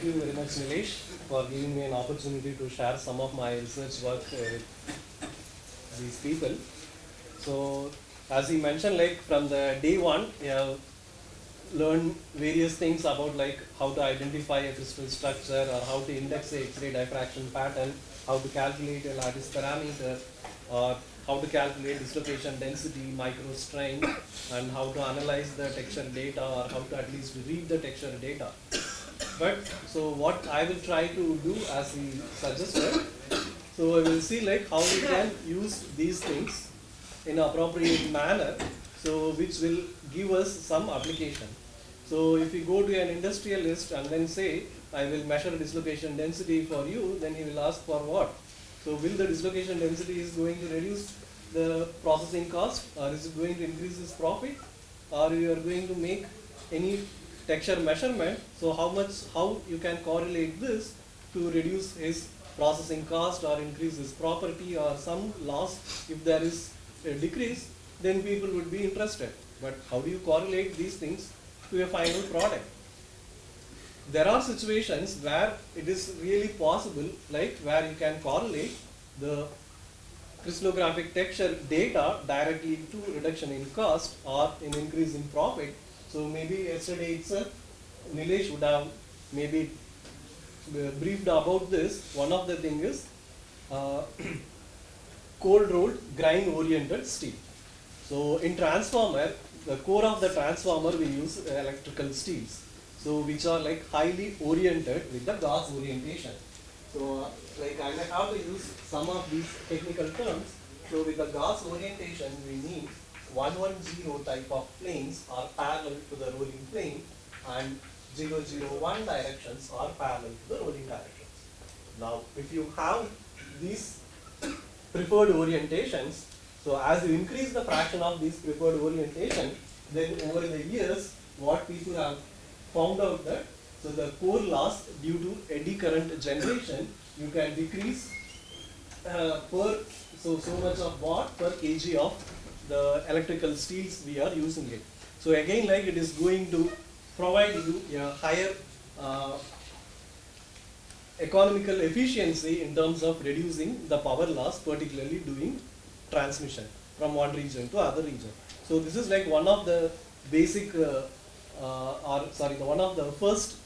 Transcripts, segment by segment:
Thank you very much, Nilesh, for giving me an opportunity to share some of my research work with these people. So, as he mentioned, like from the day one, we have learned various things about like how to identify a crystal structure or how to index a X-ray diffraction pattern, how to calculate a lattice parameter, or how to calculate dislocation density, microstrain, and how to analyze the texture data or how to at least read the texture data. But so what I will try to do as he suggested, so I will see like how we can use these things in an appropriate manner, so which will give us some application. So if you go to an industrialist and then say, I will measure dislocation density for you, then he will ask for what? So will the dislocation density is going to reduce the processing cost, or is it going to increase his profit, or you are going to make any texture measurement? So how you can correlate this to reduce his processing cost or increase his property or some loss? If there is a decrease, then people would be interested. But how do you correlate these things to a final product? There are situations where it is really possible, like where you can correlate the crystallographic texture data directly to reduction in cost or in increase in profit. So maybe yesterday itself, Nilesh would have maybe briefed about this. One of the things is cold rolled grind oriented steel. So in transformer, the core of the transformer we use electrical steels, so which are like highly oriented with the gas orientation. So like I may have to use some of these technical terms. So with the gas orientation we need 110 type of planes are parallel to the rolling plane and 001 directions are parallel to the rolling directions. Now if you have these preferred orientations, so as you increase the fraction of these preferred orientation, then over the years what people have found out that so the core loss due to eddy current generation you can decrease per so much of watt per kg of the electrical steels we are using it. So again, like it is going to provide you a higher economical efficiency in terms of reducing the power loss, particularly doing transmission from one region to other region. So this is like one of the basic one of the first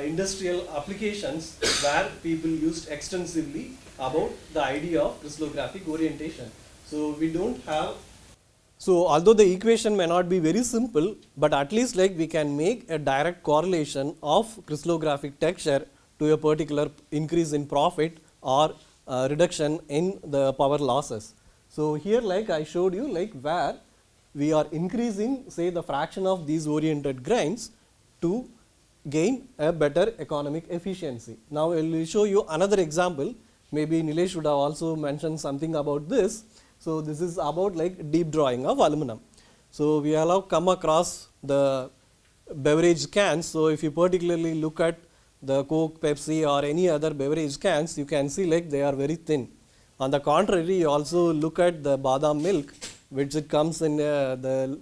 industrial applications where people used extensively about the idea of crystallographic orientation. So we don't have, so although the equation may not be very simple, but at least like we can make a direct correlation of crystallographic texture to a particular increase in profit or reduction in the power losses. So here like I showed you like where we are increasing say the fraction of these oriented grains to gain a better economic efficiency. Now I will show you another example. Maybe Nilesh would have also mentioned something about this. So this is about like deep drawing of aluminum. So we have come across the beverage cans. So if you particularly look at the Coke, Pepsi or any other beverage cans, you can see like they are very thin. On the contrary, you also look at the badam milk, which it comes in the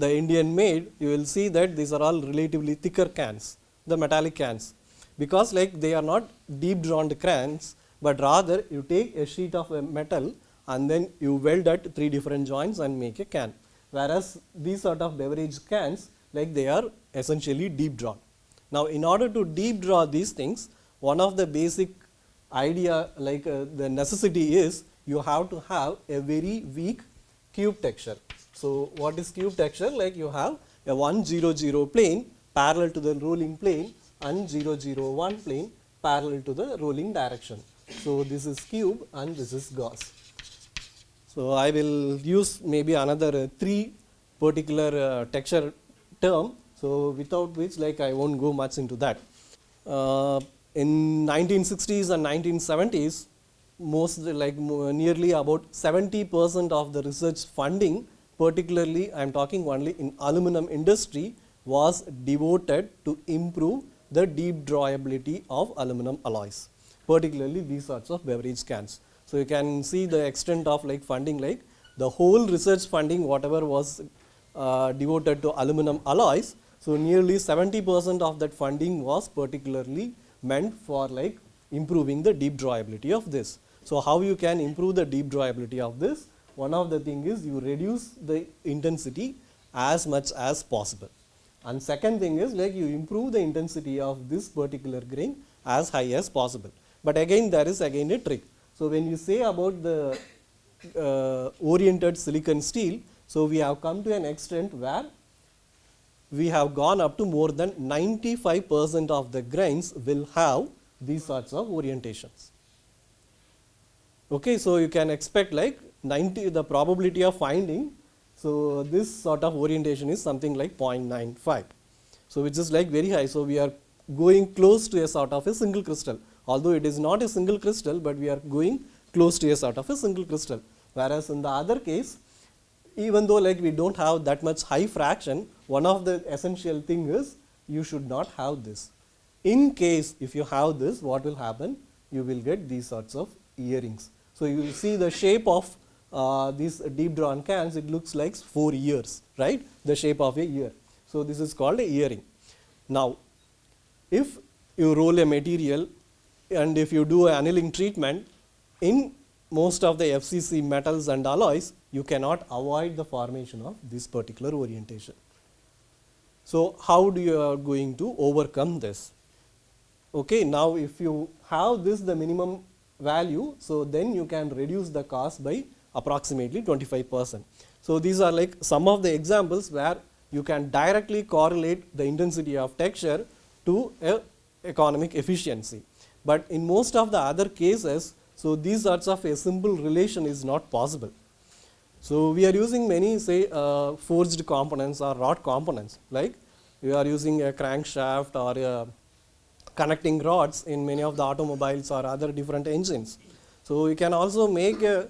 Indian made, you will see that these are all relatively thicker cans, the metallic cans, because like they are not deep drawn cans, but rather you take a sheet of metal and then you weld at 3 different joints and make a can. Whereas these sort of beverage cans, like they are essentially deep drawn. Now in order to deep draw these things, one of the basic idea like the necessity is you have to have a very weak cube texture. So what is cube texture? Like you have a 100 plane parallel to the rolling plane and 001 plane parallel to the rolling direction. So this is cube and this is gauze. So I will use maybe another 3 particular texture term, so without which like I won't go much into that. In 1960s and 1970s, nearly about 70% of the research funding, particularly I am talking only in aluminum industry, was devoted to improve the deep drawability of aluminum alloys, particularly these sorts of beverage cans. So you can see the extent of like funding, like the whole research funding whatever was devoted to aluminum alloys. So nearly 70% of that funding was particularly meant for like improving the deep drawability of this. So how you can improve the deep drawability of this? One of the thing is you reduce the intensity as much as possible. And second thing is like you improve the intensity of this particular grain as high as possible. But again there is again a trick. So when you say about the oriented silicon steel, so we have come to an extent where we have gone up to more than 95% of the grains will have these sorts of orientations. Okay, so you can expect like 90, the probability of finding, so this sort of orientation is something like 0.95. So which is like very high. So we are going close to a sort of a single crystal. Although it is not a single crystal, but we are going close to a sort of a single crystal. Whereas in the other case, even though like we don't have that much high fraction, one of the essential thing is you should not have this. In case if you have this, what will happen? You will get these sorts of earrings. So you will see the shape of these deep drawn cans, it looks like 4 ears, right? The shape of a ear. So this is called a earring. Now, if you roll a material and if you do an annealing treatment, in most of the FCC metals and alloys, you cannot avoid the formation of this particular orientation. So how do you are going to overcome this? Okay, now if you have this the minimum value, so then you can reduce the cost by approximately 25%. So these are like some of the examples where you can directly correlate the intensity of texture to economic efficiency. But in most of the other cases, so these sorts of a simple relation is not possible. So we are using many say forged components or wrought components, like we are using a crankshaft or connecting rods in many of the automobiles or other different engines. So you can also make a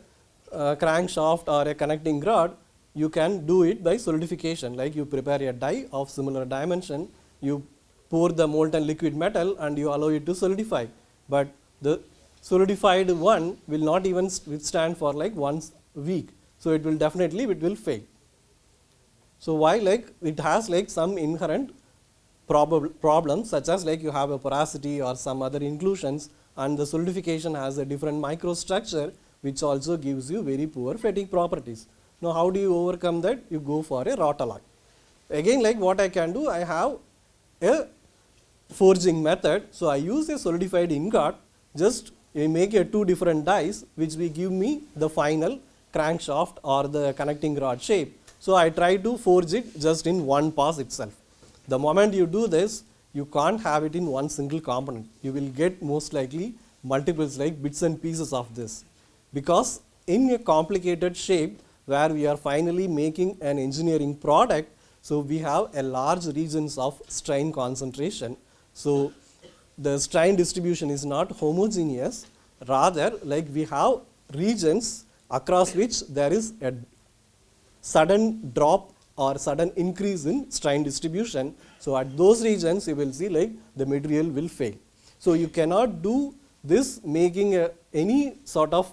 crankshaft or a connecting rod. You can do it by solidification, like you prepare a die of similar dimension, you pour the molten liquid metal and you allow it to solidify. But the solidified one will not even withstand for like 1 week. So it will definitely fail. So why? Like it has like some inherent problems, such as like you have a porosity or some other inclusions, and the solidification has a different microstructure which also gives you very poor fatigue properties. Now how do you overcome that? You go for a wrought alloy. Again, like what I can do, I have a forging method. So I use a solidified ingot, just make a 2 different dies which will give me the final crankshaft or the connecting rod shape. So I try to forge it just in one pass itself. The moment you do this, you can't have it in one single component. You will get most likely multiples like bits and pieces of this. Because in a complicated shape where we are finally making an engineering product, so we have a large regions of strain concentration. So the strain distribution is not homogeneous, rather like we have regions across which there is a sudden drop or sudden increase in strain distribution. So at those regions you will see like the material will fail. So you cannot do this making any sort of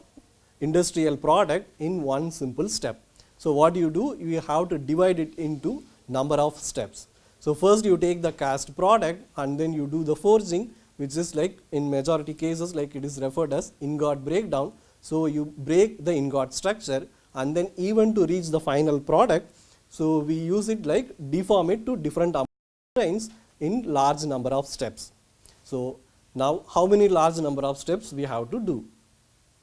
industrial product in one simple step. So what you do, you have to divide it into number of steps. So first you take the cast product and then you do the forging, which is like in majority cases like it is referred as ingot breakdown. So you break the ingot structure, and then even to reach the final product, so we use it like deform it to different strains in large number of steps. So now how many large number of steps we have to do?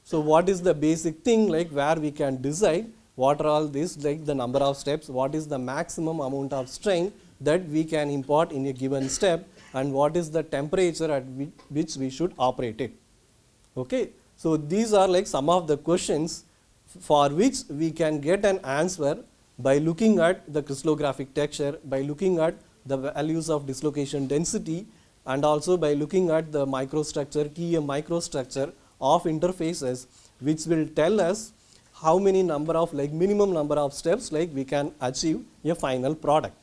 So what is the basic thing like where we can decide what are all this, like the number of steps, what is the maximum amount of strain that we can import in a given step, and what is the temperature at which we should operate it. Okay. So these are like some of the questions for which we can get an answer by looking at the crystallographic texture, by looking at the values of dislocation density, and also by looking at the microstructure, TEM microstructure of interfaces, which will tell us how many number of like minimum number of steps like we can achieve a final product.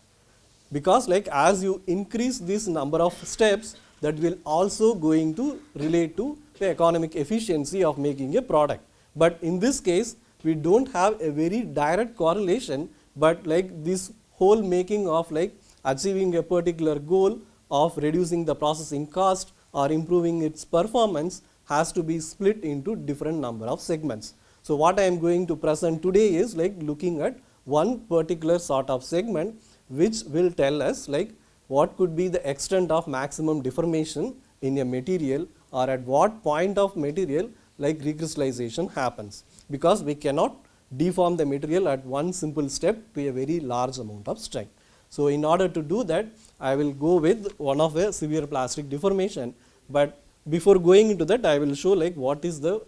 Because like as you increase this number of steps, that will also going to relate to the economic efficiency of making a product. But in this case, we don't have a very direct correlation, but like this whole making of like achieving a particular goal of reducing the processing cost or improving its performance has to be split into different number of segments. So what I am going to present today is like looking at one particular sort of segment which will tell us like what could be the extent of maximum deformation in a material, or at what point of material like recrystallization happens, because we cannot deform the material at one simple step to a very large amount of strength. So in order to do that, I will go with one of a severe plastic deformation, but before going into that I will show like what is the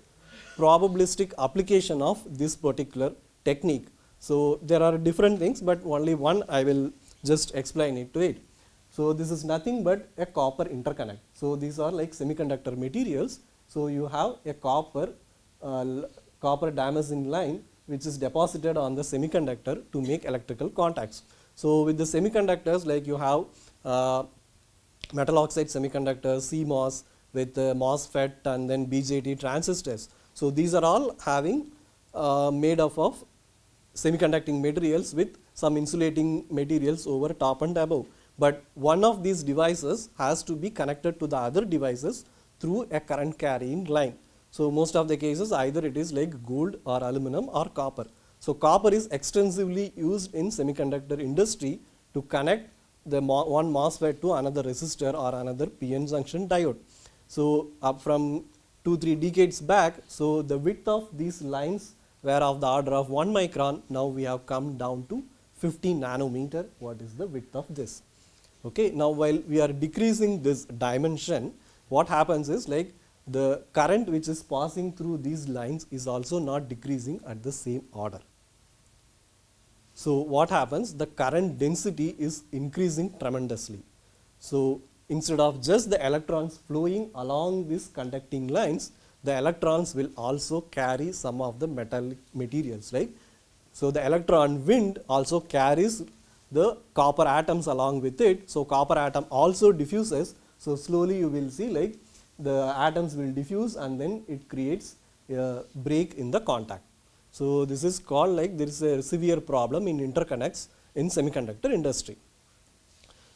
probabilistic application of this particular technique. So there are different things, but only one I will just explain it to it. So this is nothing but a copper interconnect. So these are like semiconductor materials. So you have a copper damascene line which is deposited on the semiconductor to make electrical contacts. So with the semiconductors, like you have metal oxide semiconductors, CMOS with MOSFET and then BJT transistors. So these are all having made up of semiconducting materials with some insulating materials over top and above. But one of these devices has to be connected to the other devices through a current carrying line. So most of the cases either it is like gold or aluminum or copper. So copper is extensively used in semiconductor industry to connect the one MOSFET to another resistor or another PN junction diode. So up from 2-3 decades back, so the width of these lines were of the order of 1 micron. Now we have come down to 50 nanometer. What is the width of this? Okay, now while we are decreasing this dimension, what happens is like the current which is passing through these lines is also not decreasing at the same order. So what happens? The current density is increasing tremendously. So instead of just the electrons flowing along these conducting lines, the electrons will also carry some of the metallic materials, right? So the electron wind also carries the copper atoms along with it. So copper atom also diffuses. So slowly you will see like the atoms will diffuse and then it creates a break in the contact. So this is called like there is a severe problem in interconnects in semiconductor industry.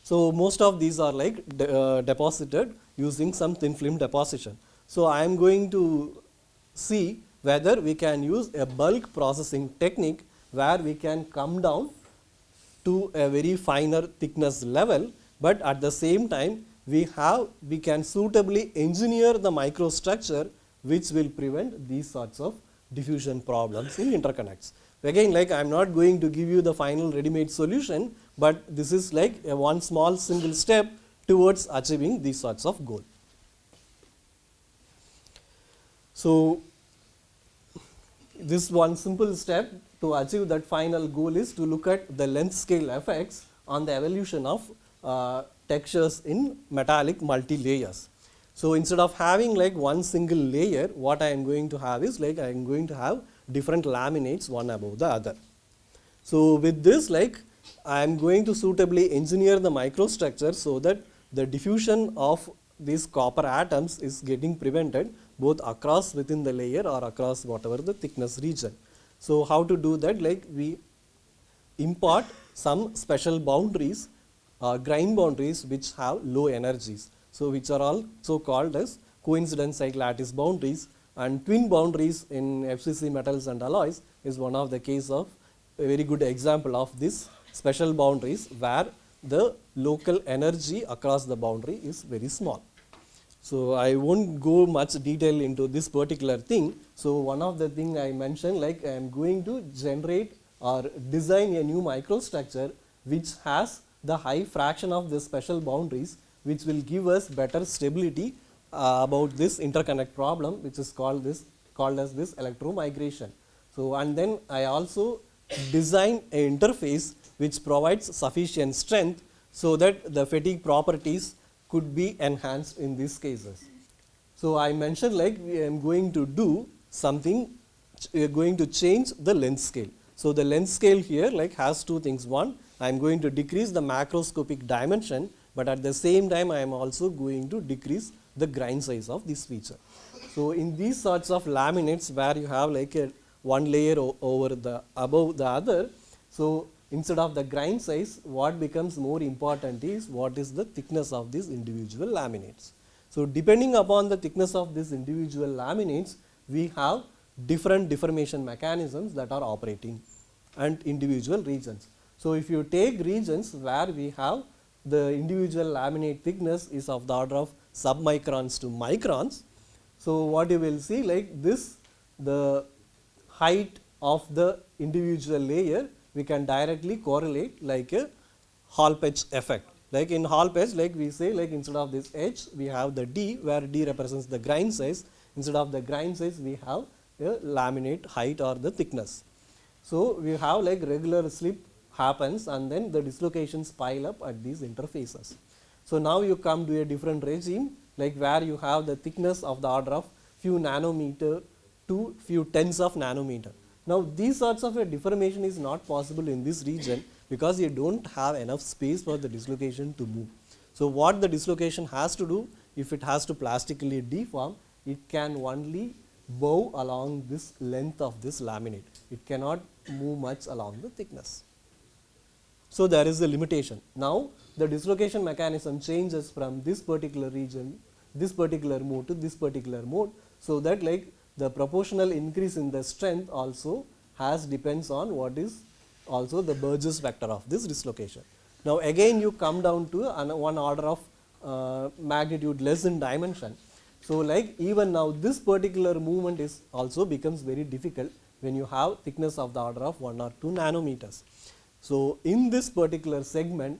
So most of these are like deposited using some thin film deposition. So I am going to see whether we can use a bulk processing technique where we can come down to a very finer thickness level, but at the same time we can suitably engineer the microstructure which will prevent these sorts of diffusion problems in interconnects. Again, like I am not going to give you the final ready-made solution, but this is like a one small single step towards achieving these sorts of goal. So this one simple step to achieve that final goal is to look at the length scale effects on the evolution of textures in metallic multi-layers. So instead of having like one single layer, what I am going to have is like I am going to have different laminates one above the other. So with this, like I am going to suitably engineer the microstructure so that the diffusion of these copper atoms is getting prevented both across within the layer or across whatever the thickness region. So how to do that? Like we impart some special boundaries, grain boundaries which have low energies. So which are also called as coincidence site lattice boundaries, and twin boundaries in FCC metals and alloys is one of the case of a very good example of this special boundaries where the local energy across the boundary is very small. So I won't go much detail into this particular thing. So one of the thing I mentioned, like I am going to generate or design a new microstructure which has the high fraction of the special boundaries, which will give us better stability about this interconnect problem, which is called as this electromigration. So and then I also design an interface which provides sufficient strength so that the fatigue properties could be enhanced in these cases. So I mentioned like I am going to do something, we are going to change the length scale. So the length scale here like has two things. One, I am going to decrease the macroscopic dimension, but at the same time I am also going to decrease the grain size of this feature. So in these sorts of laminates where you have like a one layer over the above the other, so instead of the grain size, what becomes more important is what is the thickness of these individual laminates. So depending upon the thickness of these individual laminates, we have different deformation mechanisms that are operating and individual regions. So if you take regions where we have the individual laminate thickness is of the order of submicrons to microns, so what you will see, like this, the height of the individual layer we can directly correlate like a Hall patch effect. Like in Hall patch, like we say, like instead of this H we have the D, where D represents the grain size. Instead of the grain size we have a laminate height or the thickness. So we have like regular slip happens and then the dislocations pile up at these interfaces. So now you come to a different regime, like where you have the thickness of the order of few nanometer to few tens of nanometer. Now these sorts of a deformation is not possible in this region because you don't have enough space for the dislocation to move. So what the dislocation has to do, if it has to plastically deform, it can only bow along this length of this laminate. It cannot move much along the thickness. So there is a limitation. Now the dislocation mechanism changes from this particular region, this particular mode to this particular mode, so that like the proportional increase in the strength also depends on what is also the Burgess vector of this dislocation. Now again you come down to one order of magnitude less in dimension. So like even now this particular movement is also becomes very difficult when you have thickness of the order of 1 or 2 nanometers. So in this particular segment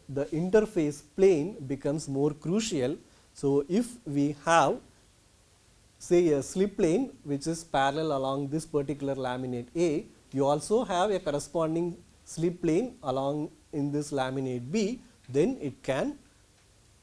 the interface plane becomes more crucial. So if we have say a slip plane which is parallel along this particular laminate A, you also have a corresponding slip plane along in this laminate B, then it can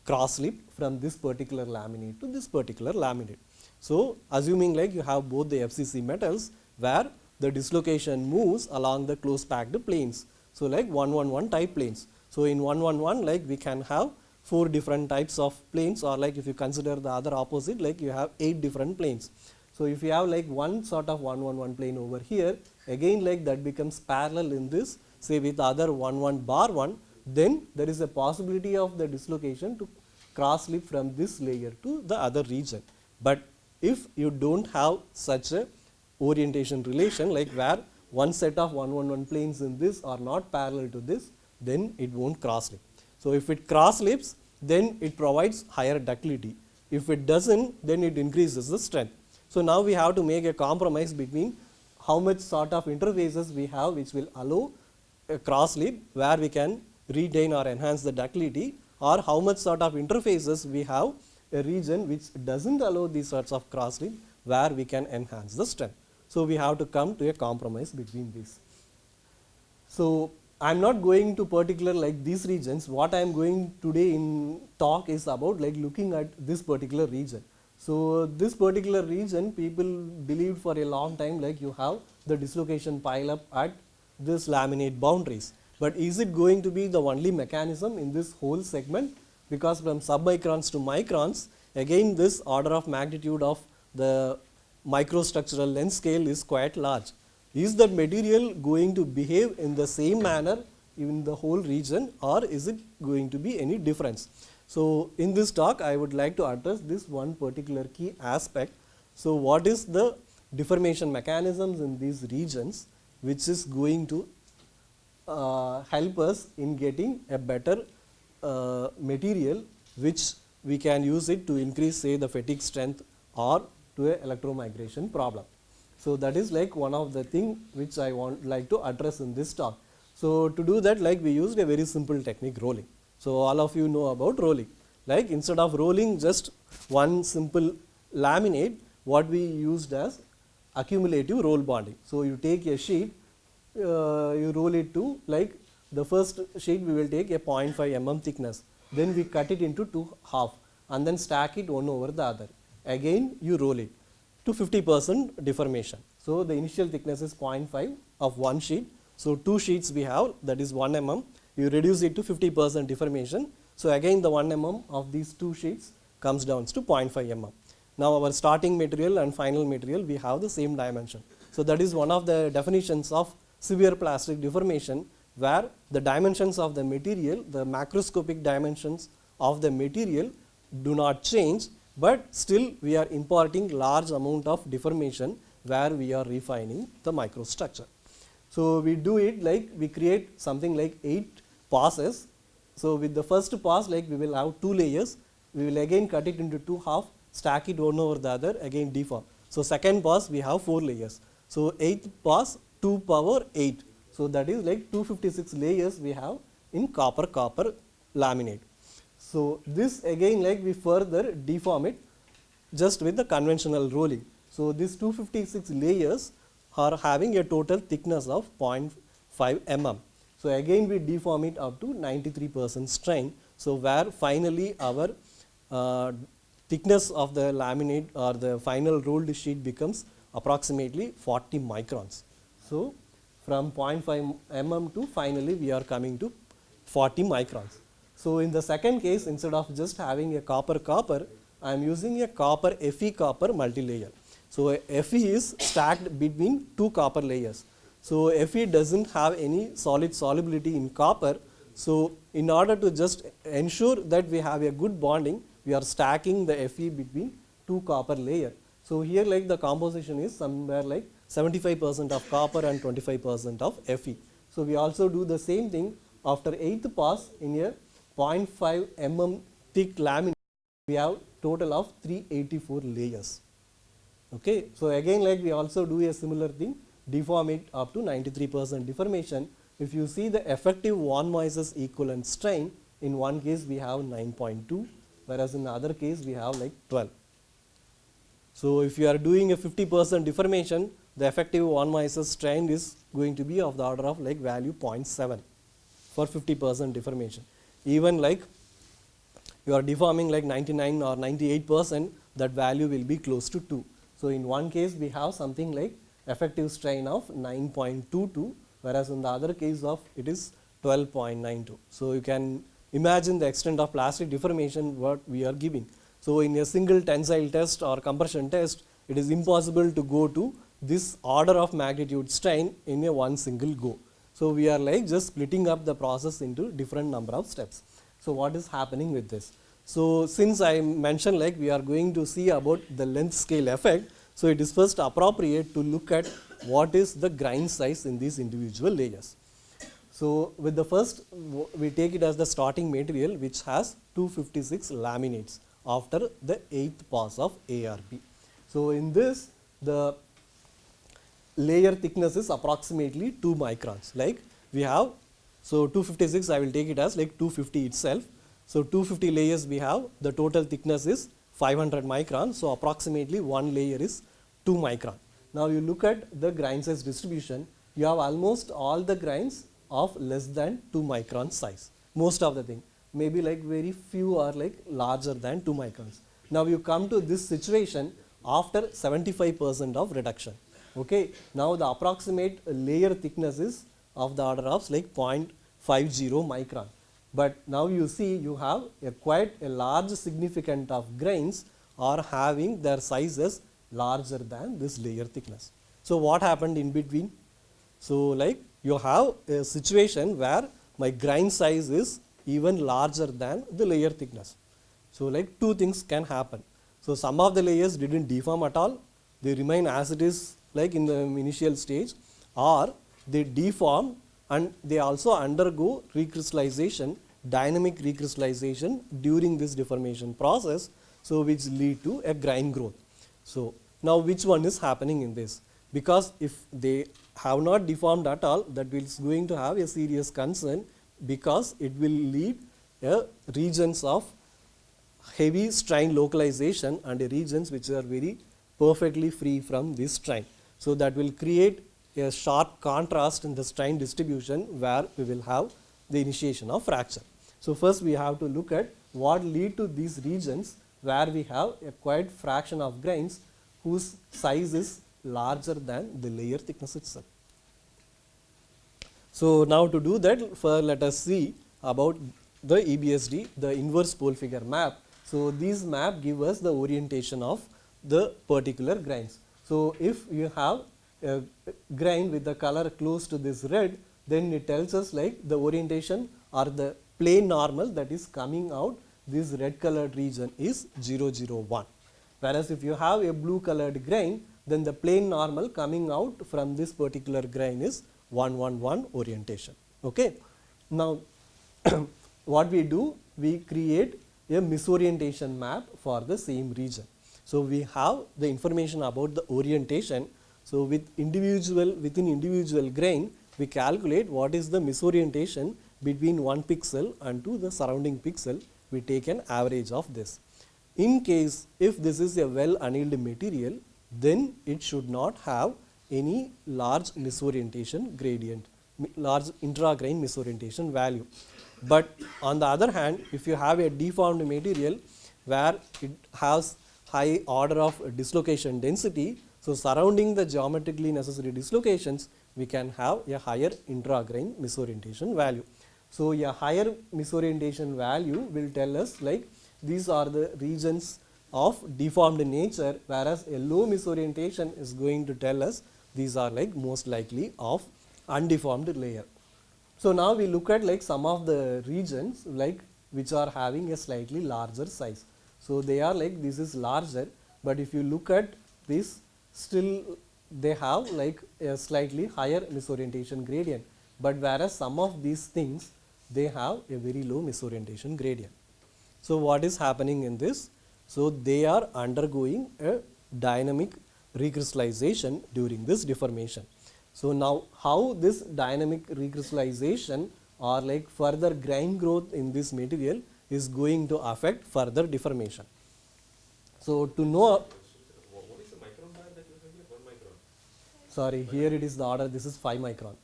cross slip from this particular laminate to this particular laminate. So assuming like you have both the FCC metals where the dislocation moves along the close packed planes. So like 111 type planes. So in 111 like we can have 4 different types of planes, or like if you consider the other opposite, like you have 8 different planes. So if you have like one sort of 111 plane over here, again like that becomes parallel in this, say with other 11 bar 1, then there is a possibility of the dislocation to cross slip from this layer to the other region. But if you don't have such a orientation relation, like where one set of 111 planes in this are not parallel to this, then it won't cross slip. So if it cross slips, then it provides higher ductility. If it doesn't, then it increases the strength. So now we have to make a compromise between how much sort of interfaces we have which will allow a cross slip where we can retain or enhance the ductility, or how much sort of interfaces we have a region which doesn't allow these sorts of cross slip where we can enhance the strength. So we have to come to a compromise between these. So I am not going to particular like these regions. What I am going today in talk is about like looking at this particular region. So this particular region, people believed for a long time like you have the dislocation pile up at this laminate boundaries. But is it going to be the only mechanism in this whole segment? Because from submicrons to microns, again this order of magnitude of the microstructural length scale is quite large. Is that material going to behave in the same manner in the whole region, or is it going to be any difference? So in this talk I would like to address this one particular key aspect. So what is the deformation mechanisms in these regions which is going to help us in getting a better material which we can use it to increase say the fatigue strength or to a electromigration problem. So that is like one of the thing which I want like to address in this talk. So to do that, like we used a very simple technique, rolling. So all of you know about rolling. Like instead of rolling just one simple laminate, what we used as accumulative roll bonding. So you take a sheet, you roll it to like the first sheet we will take a 0.5 mm thickness. Then we cut it into 2 half and then stack it one over the other. Again you roll it to 50% deformation. So the initial thickness is 0.5 of one sheet. So 2 sheets we have, that is 1 mm. You reduce it to 50% deformation. So again the 1 mm of these 2 sheets comes down to 0.5 mm. Now our starting material and final material we have the same dimension. So that is one of the definitions of severe plastic deformation, where the dimensions of the material, the macroscopic dimensions of the material do not change, but still we are imparting large amount of deformation where we are refining the microstructure. So we do it like we create something like 8 passes. So with the first pass, like we will have 2 layers, we will again cut it into 2 half, stack it one over the other, again deform. So second pass we have 4 layers. So 8th pass 2 power 8. So that is like 256 layers we have in copper laminate. So this again like we further deform it just with the conventional rolling. So these 256 layers are having a total thickness of 0.5 mm. So again we deform it up to 93% strain. So where finally our thickness of the laminate or the final rolled sheet becomes approximately 40 microns. So from 0.5 mm to finally we are coming to 40 microns. So in the second case, instead of just having a copper, I am using a copper Fe copper multilayer. So Fe is stacked between 2 copper layers. So Fe doesn't have any solid solubility in copper. So in order to just ensure that we have a good bonding, we are stacking the Fe between 2 copper layer. So here like the composition is somewhere like 75% of copper and 25% of Fe. So we also do the same thing after 8th pass in a 0.5 mm thick laminate. We have total of 384 layers. Okay, so again like we also do a similar thing, deform it up to 93% deformation. If you see the effective von Mises equivalent strain, in one case we have 9.2, whereas in the other case we have like 12. So if you are doing a 50% deformation, the effective von Mises strain is going to be of the order of like value 0.7 for 50% deformation. Even like you are deforming like 99 or 98%, that value will be close to 2. So in one case we have something like effective strain of 9.22, whereas in the other case of it is 12.92. So you can imagine the extent of plastic deformation what we are giving. So in a single tensile test or compression test, it is impossible to go to this order of magnitude strain in a one single go. So we are like just splitting up the process into different number of steps. So what is happening with this? So since I mentioned like we are going to see about the length scale effect, so it is first appropriate to look at what is the grain size in these individual layers. So with the first, we take it as the starting material which has 256 laminates after the 8th pass of ARP. So in this, the layer thickness is approximately 2 microns. Like we have, so 256 I will take it as like 250 itself. So 250 layers we have, the total thickness is 500 microns. So approximately one layer is 2 micron. Now you look at the grain size distribution, you have almost all the grains of less than 2 micron size. Most of the thing, maybe like very few are like larger than 2 microns. Now you come to this situation after 75% of reduction. Okay, now the approximate layer thickness is of the order of like 0.50 micron. But now you see you have quite a large significant of grains are having their sizes larger than this layer thickness. So what happened in between? So like you have a situation where my grain size is even larger than the layer thickness. So like two things can happen. So some of the layers didn't deform at all, they remain as it is like in the initial stage, or they deform and they also undergo recrystallization, dynamic recrystallization during this deformation process, so which lead to a grain growth. So now which one is happening in this? Because if they have not deformed at all, that is going to have a serious concern, because it will lead regions of heavy strain localization and regions which are very perfectly free from this strain. So that will create a sharp contrast in the strain distribution where we will have the initiation of fracture. So first we have to look at what lead to these regions where we have a quite fraction of grains whose size is larger than the layer thickness itself. So now to do that, let us see about the EBSD, the inverse pole figure map. So these map give us the orientation of the particular grains. So if you have a grain with the color close to this red, then it tells us like the orientation or the plane normal that is coming out this red colored region is 0, 0, 1. Whereas if you have a blue colored grain, then the plane normal coming out from this particular grain is 1, 1, 1 orientation. Okay. Now, what we do, we create a misorientation map for the same region. So, we have the information about the orientation. So, within individual grain, we calculate what is the misorientation between one pixel and to the surrounding pixel. We take an average of this. In case if this is a well annealed material, then it should not have any large misorientation gradient, large intragrain misorientation value. But on the other hand, if you have a deformed material where it has high order of dislocation density, so surrounding the geometrically necessary dislocations, we can have a higher intragrain misorientation value. So, a higher misorientation value will tell us like these are the regions of deformed nature, whereas a low misorientation is going to tell us these are like most likely of undeformed layer. So, now we look at like some of the regions like which are having a slightly larger size. So, they are like this is larger, but if you look at this, still they have like a slightly higher misorientation gradient, but whereas some of these things they have a very low misorientation gradient. So, what is happening in this? So, they are undergoing a dynamic recrystallization during this deformation. So, now how this dynamic recrystallization or like further grain growth in this material is going to affect further deformation. So, to know, What is the micron bar that you have here? 1 micron. sorry, here it is the order, this is 5 micron.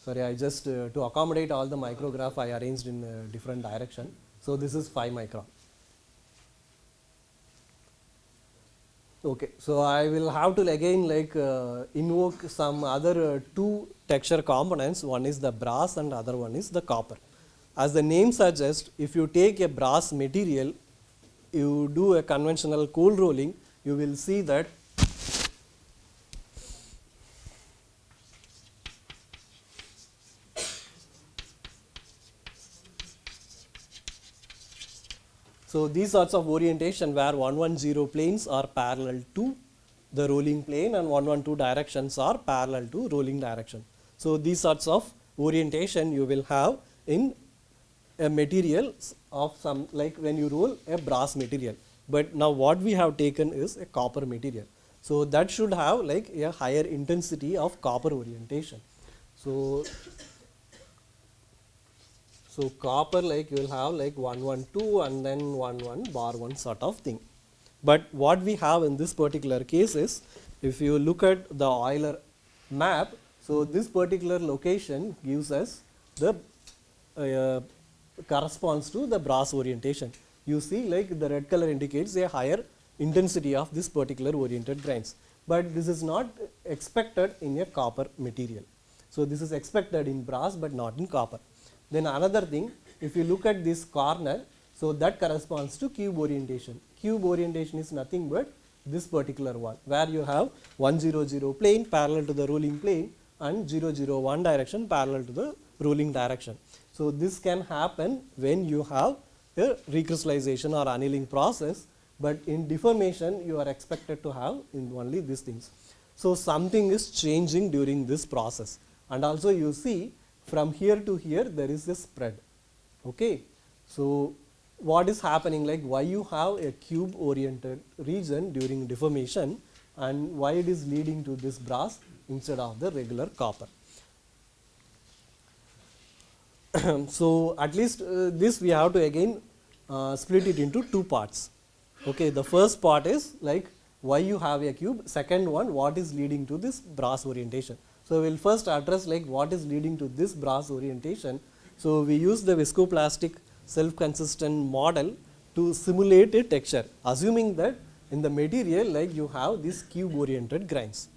Sorry, I just to accommodate all the micrograph I arranged in a different direction. So, this is 5 micron. Okay, so I will have to again like invoke some other two texture components. One is the brass and other one is the copper. As the name suggests, if you take a brass material, you do a conventional cold rolling, you will see that so these sorts of orientation where 110 planes are parallel to the rolling plane and 112 directions are parallel to rolling direction. So, these sorts of orientation you will have in a material of some like when you roll a brass material, but now what we have taken is a copper material. So, that should have like a higher intensity of copper orientation. So, copper like you will have like 112 and then 11 bar 1 sort of thing. But what we have in this particular case is, if you look at the Euler map, so this particular location gives us the corresponds to the brass orientation. You see like the red color indicates a higher intensity of this particular oriented grains, but this is not expected in a copper material. So, this is expected in brass but not in copper. Then another thing, if you look at this corner, so that corresponds to cube orientation. Cube orientation is nothing but this particular one, where you have 100 plane parallel to the rolling plane and 001 direction parallel to the rolling direction. So, this can happen when you have a recrystallization or annealing process, but in deformation you are expected to have in only these things. So, something is changing during this process, and also you see from here to here there is a spread. Okay. So, what is happening, like why you have a cube oriented region during deformation and why it is leading to this brass instead of the regular copper. So, at least this we have to again split it into two parts. Okay. The first part is like why you have a cube, second one what is leading to this brass orientation. So, we will first address like what is leading to this brass orientation. So, we use the viscoplastic self-consistent model to simulate a texture, assuming that in the material like you have these cube oriented grains.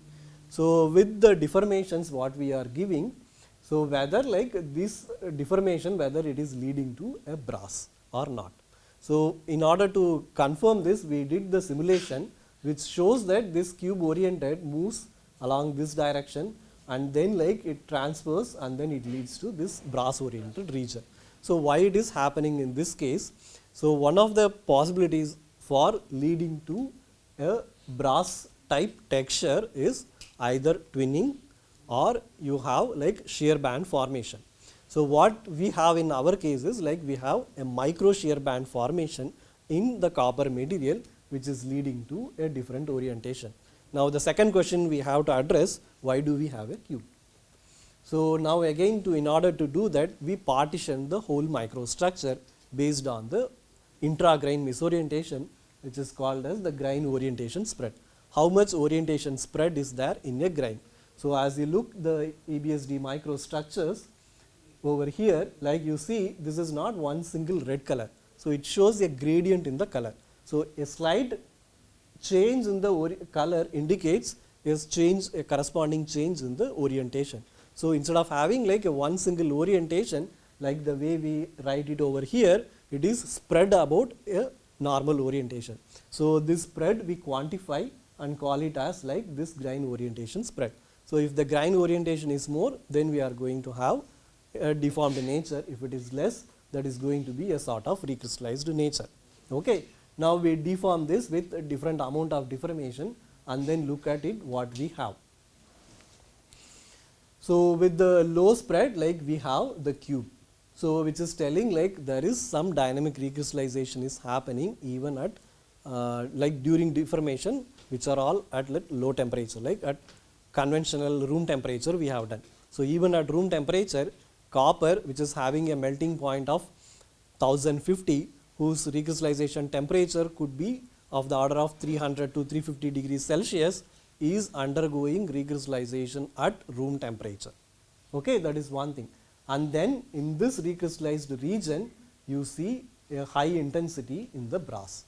So, with the deformations what we are giving, so whether like this deformation whether it is leading to a brass or not. So, in order to confirm this, we did the simulation which shows that this cube oriented moves along this direction and then like it transfers and then it leads to this brass oriented region. So why it is happening in this case? So one of the possibilities for leading to a brass type texture is either twinning or you have like shear band formation. So what we have in our case is like we have a micro shear band formation in the copper material which is leading to a different orientation. Now the second question we have to address, why do we have a cube? So now again in order to do that, we partition the whole microstructure based on the intra-grain misorientation, which is called as the grain orientation spread. How much orientation spread is there in a grain? So as you look the EBSD microstructures over here, like you see, this is not one single red color. So it shows a gradient in the color. So a slight change in the color indicates a corresponding change in the orientation. So instead of having like a one single orientation, like the way we write it over here, it is spread about a normal orientation. So this spread we quantify and call it as like this grain orientation spread. So if the grain orientation is more, then we are going to have a deformed nature. If it is less, that is going to be a sort of recrystallized nature. Okay. Now we deform this with a different amount of deformation and then look at it what we have. So with the low spread, like we have the cube. So which is telling like there is some dynamic recrystallization is happening even at like during deformation, which are all at low temperature, like at conventional room temperature we have done. So even at room temperature, copper, which is having a melting point of 1050, whose recrystallization temperature could be of the order of 300 to 350 degrees Celsius, is undergoing recrystallization at room temperature. Okay, that is one thing. And then in this recrystallized region, you see a high intensity in the brass.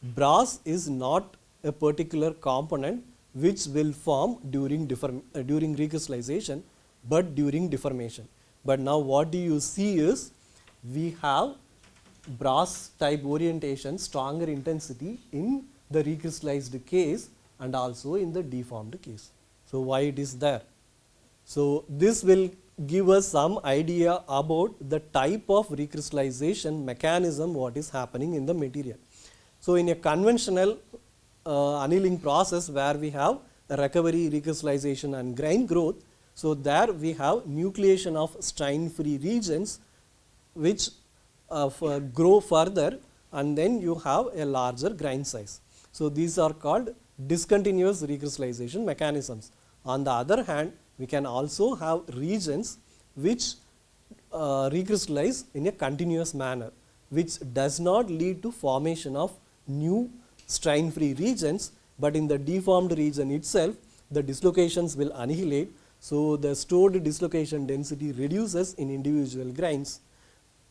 Brass is not a particular component which will form during recrystallization, but during deformation. But now what do you see is we have brass type orientation, stronger intensity in the recrystallized case and also in the deformed case. So why it is there? So this will give us some idea about the type of recrystallization mechanism what is happening in the material. So in a conventional annealing process where we have a recovery, recrystallization and grain growth, so there we have nucleation of strain-free regions which grow further and then you have a larger grain size. So these are called discontinuous recrystallization mechanisms. On the other hand, we can also have regions which recrystallize in a continuous manner, which does not lead to formation of new strain-free regions, but in the deformed region itself, the dislocations will annihilate. So the stored dislocation density reduces in individual grains.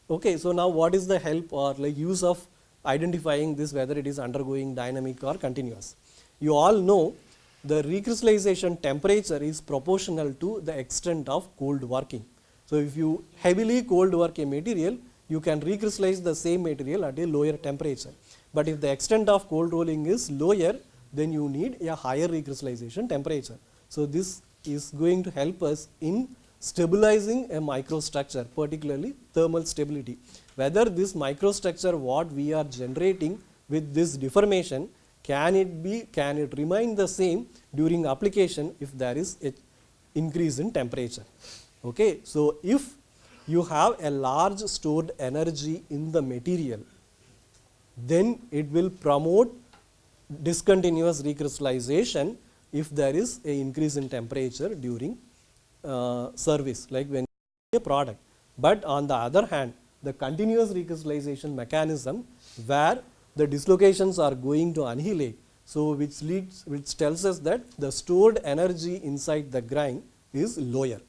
Okay, so now what is the help or like use of identifying this, whether it is undergoing dynamic or continuous? You all know the recrystallization temperature is proportional to the extent of cold working. So if you heavily cold work a material, you can recrystallize the same material at a lower temperature. But if the extent of cold rolling is lower, then you need a higher recrystallization temperature. So this is going to help us in stabilizing a microstructure, particularly thermal stability. Whether this microstructure what we are generating with this deformation, can it remain the same during application if there is a increase in temperature? Okay, so if you have a large stored energy in the material, then it will promote discontinuous recrystallization if there is a increase in temperature during service, like when a product. But on the other hand, the continuous recrystallization mechanism where the dislocations are going to annihilate, so which tells us that the stored energy inside the grain is lower.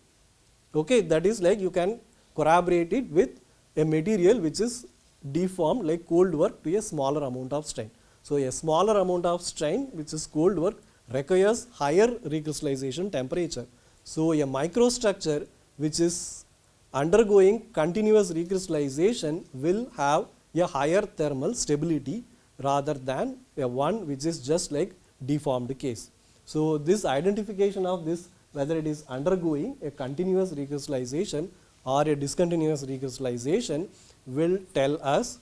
Okay, that is like you can corroborate it with a material which is deformed like cold work to a smaller amount of strain. So a smaller amount of strain which is cold work requires higher recrystallization temperature. So a microstructure which is undergoing continuous recrystallization will have a higher thermal stability rather than a one which is just like deformed case. So this identification of this, whether it is undergoing a continuous recrystallization or a discontinuous recrystallization will tell us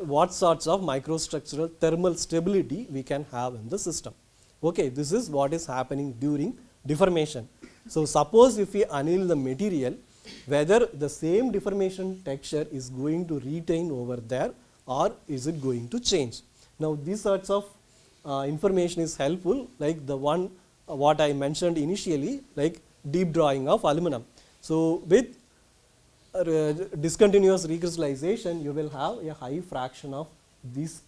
what sorts of microstructural thermal stability we can have in the system. Okay, this is what is happening during deformation. So suppose if we anneal the material, whether the same deformation texture is going to retain over there or is it going to change. Now these sorts of information is helpful, like the one what I mentioned initially, like deep drawing of aluminum. So with discontinuous recrystallization, you will have a high fraction of these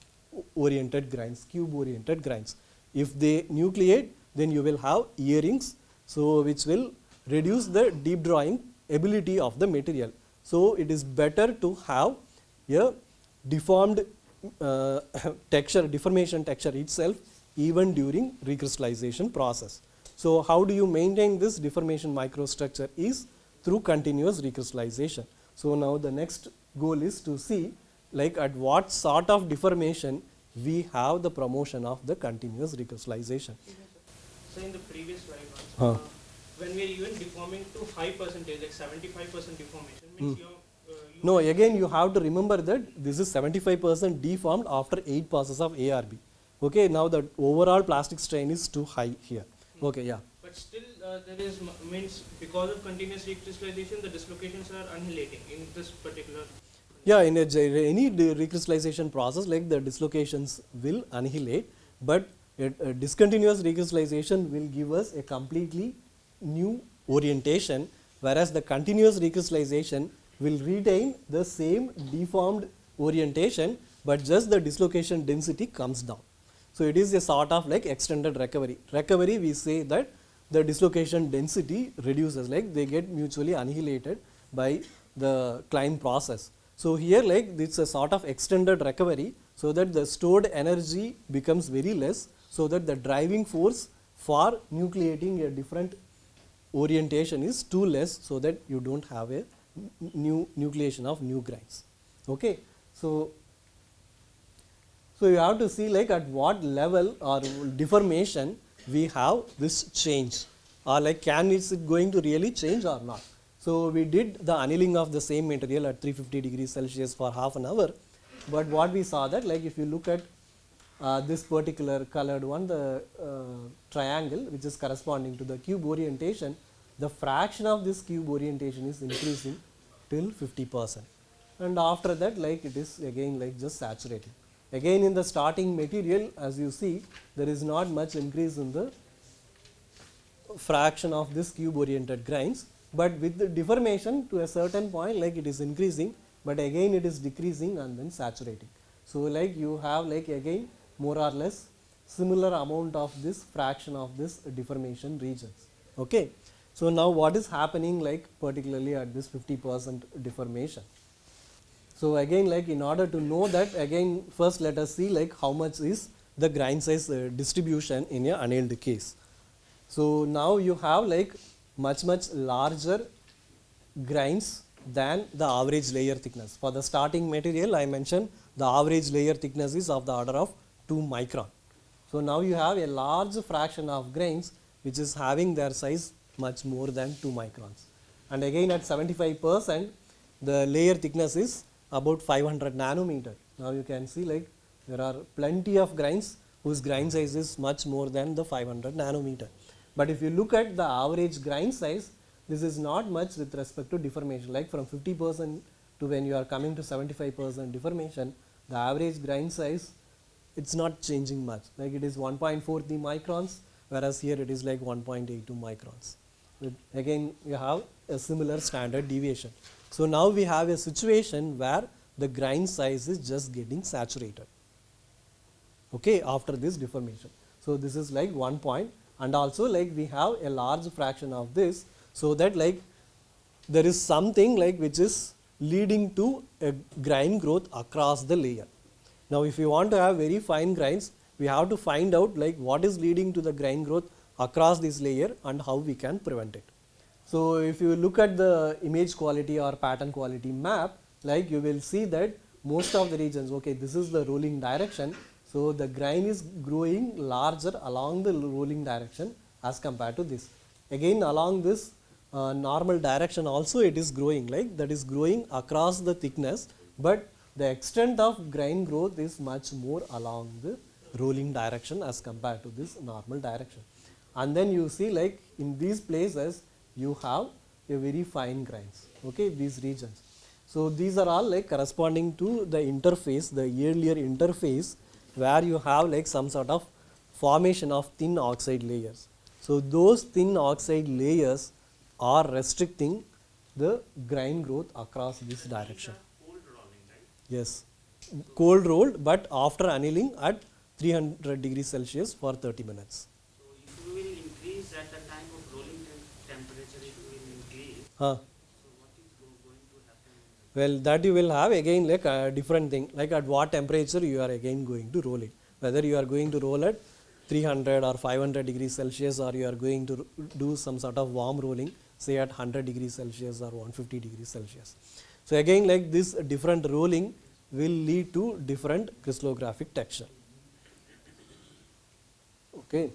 oriented grains, cube oriented grains. If they nucleate, then you will have earrings, so which will reduce the deep drawing ability of the material. So it is better to have a deformed texture, deformation texture itself even during recrystallization process. So how do you maintain this deformation microstructure is through continuous recrystallization. So now the next goal is to see like at what sort of deformation we have the promotion of the continuous recrystallization. So in the previous slide, when we are even deforming to high percentage, like 75% deformation, means you No, again you have to remember that this is 75% deformed after 8 passes of ARB. Okay, now the overall plastic strain is too high here. Okay, yeah. But still there is means because of continuous recrystallization, the dislocations are annihilating in this particular. Yeah, in any recrystallization process, like the dislocations will annihilate, but a discontinuous recrystallization will give us a completely new orientation, whereas the continuous recrystallization will retain the same deformed orientation, but just the dislocation density comes down. So it is a sort of like extended recovery. Recovery, we say that the dislocation density reduces, like they get mutually annihilated by the Klein process. So here like it's a sort of extended recovery, so that the stored energy becomes very less, so that the driving force for nucleating a different orientation is too less, so that you don't have a new nucleation of new grains. Okay, so you have to see like at what level or deformation we have this change, or like is it going to really change or not. So we did the annealing of the same material at 350 degrees Celsius for half an hour, but what we saw that like if you look at this particular colored one, the triangle which is corresponding to the cube orientation, the fraction of this cube orientation is increasing till 50%, and after that like it is again like just saturating. Again in the starting material, as you see, there is not much increase in the fraction of this cube oriented grains, but with the deformation to a certain point like it is increasing, but again it is decreasing and then saturating. So like you have like again more or less similar amount of this fraction of this deformation regions. Okay. So now what is happening like particularly at this 50% deformation. So again like in order to know that, again first let us see like how much is the grain size distribution in a annealed case. So now you have like much larger grains than the average layer thickness. For the starting material I mentioned the average layer thickness is of the order of 2 micron. So now you have a large fraction of grains which is having their size much more than 2 microns. And again at 75% the layer thickness is about 500 nanometer. Now you can see like there are plenty of grains whose grain size is much more than the 500 nanometer. But if you look at the average grain size, this is not much with respect to deformation, like from 50% to when you are coming to 75% deformation, the average grain size, it's not changing much, like it is 1.43 microns, whereas here it is like 1.82 microns. Again you have a similar standard deviation. So now we have a situation where the grain size is just getting saturated, okay, after this deformation. So this is like 1 point, and also like we have a large fraction of this, so that like there is something like which is leading to a grain growth across the layer. Now if you want to have very fine grains, we have to find out like what is leading to the grain growth across this layer and how we can prevent it. So if you look at the image quality or pattern quality map, like you will see that most of the regions, okay, this is the rolling direction, so the grain is growing larger along the rolling direction as compared to this. Again along this normal direction also it is growing, like that is growing across the thickness, but the extent of grain growth is much more along the rolling direction as compared to this normal direction. And then you see like in these places you have a very fine grains, okay, these regions. So these are all like corresponding to the interface, the earlier interface, where you have like some sort of formation of thin oxide layers. So those thin oxide layers are restricting the grain growth across this direction. Cold rolling, right? Yes, cold rolled, but after annealing at 300 degrees Celsius for 30 minutes. So if you will increase at the time of rolling temperature, it will increase. Huh. So what is going to happen? Well, that you will have again like a different thing, like at what temperature you are again going to roll it. Whether you are going to roll at 300 or 500 degrees Celsius, or you are going to do some sort of warm rolling, say at 100 degrees Celsius or 150 degrees Celsius. So again like this different rolling will lead to different crystallographic texture. Okay.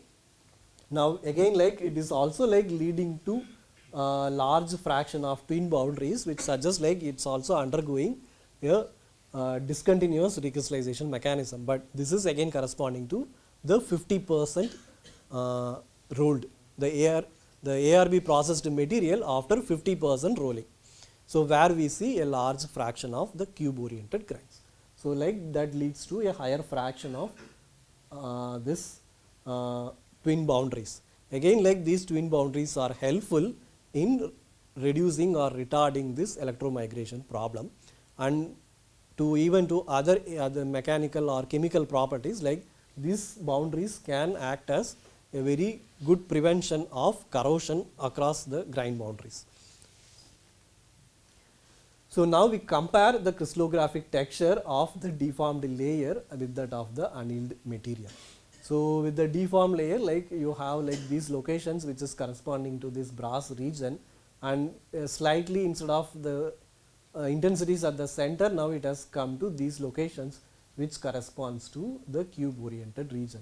Now again like it is also like leading to large fraction of twin boundaries, which suggests like it's also undergoing a discontinuous recrystallization mechanism, but this is again corresponding to the 50% rolled, the ARB processed material after 50% rolling. So where we see a large fraction of the cube oriented grains. So like that leads to a higher fraction of this twin boundaries. Again like these twin boundaries are helpful in reducing or retarding this electromigration problem, and to even to other mechanical or chemical properties, like these boundaries can act as a very good prevention of corrosion across the grain boundaries. So now we compare the crystallographic texture of the deformed layer with that of the annealed material. So with the deformed layer, like you have like these locations which is corresponding to this brass region, and slightly instead of the intensities at the center, now it has come to these locations which corresponds to the cube oriented region.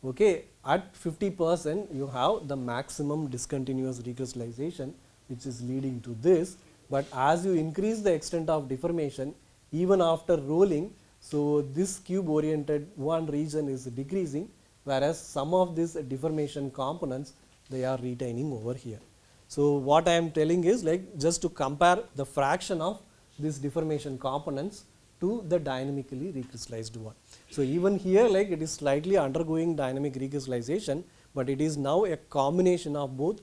Okay, at 50% you have the maximum discontinuous recrystallization which is leading to this, but as you increase the extent of deformation even after rolling, so this cube oriented one region is decreasing, whereas some of these deformation components they are retaining over here. So what I am telling is like just to compare the fraction of these deformation components to the dynamically recrystallized one. So even here like it is slightly undergoing dynamic recrystallization, but it is now a combination of both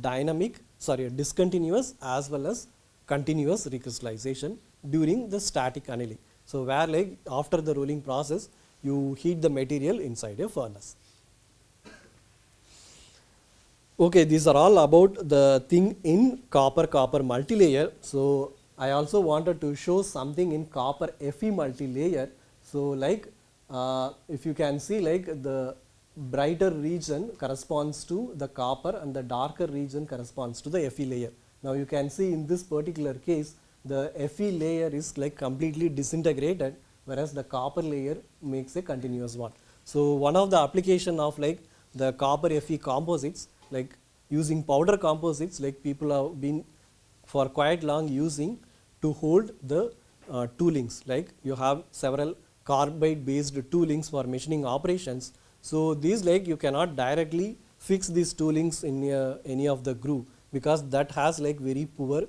discontinuous as well as continuous recrystallization during the static annealing. So where like after the rolling process you heat the material inside a furnace. Okay, these are all about the thing in copper multilayer. So I also wanted to show something in copper Fe multilayer. So like if you can see like the brighter region corresponds to the copper and the darker region corresponds to the Fe layer. Now you can see in this particular case the Fe layer is like completely disintegrated, whereas the copper layer makes a continuous one. So one of the application of like the copper Fe composites, like using powder composites, like people have been for quite long using to hold the toolings, like you have several carbide based toolings for machining operations. So these like you cannot directly fix these toolings in any of the groove, because that has like very poor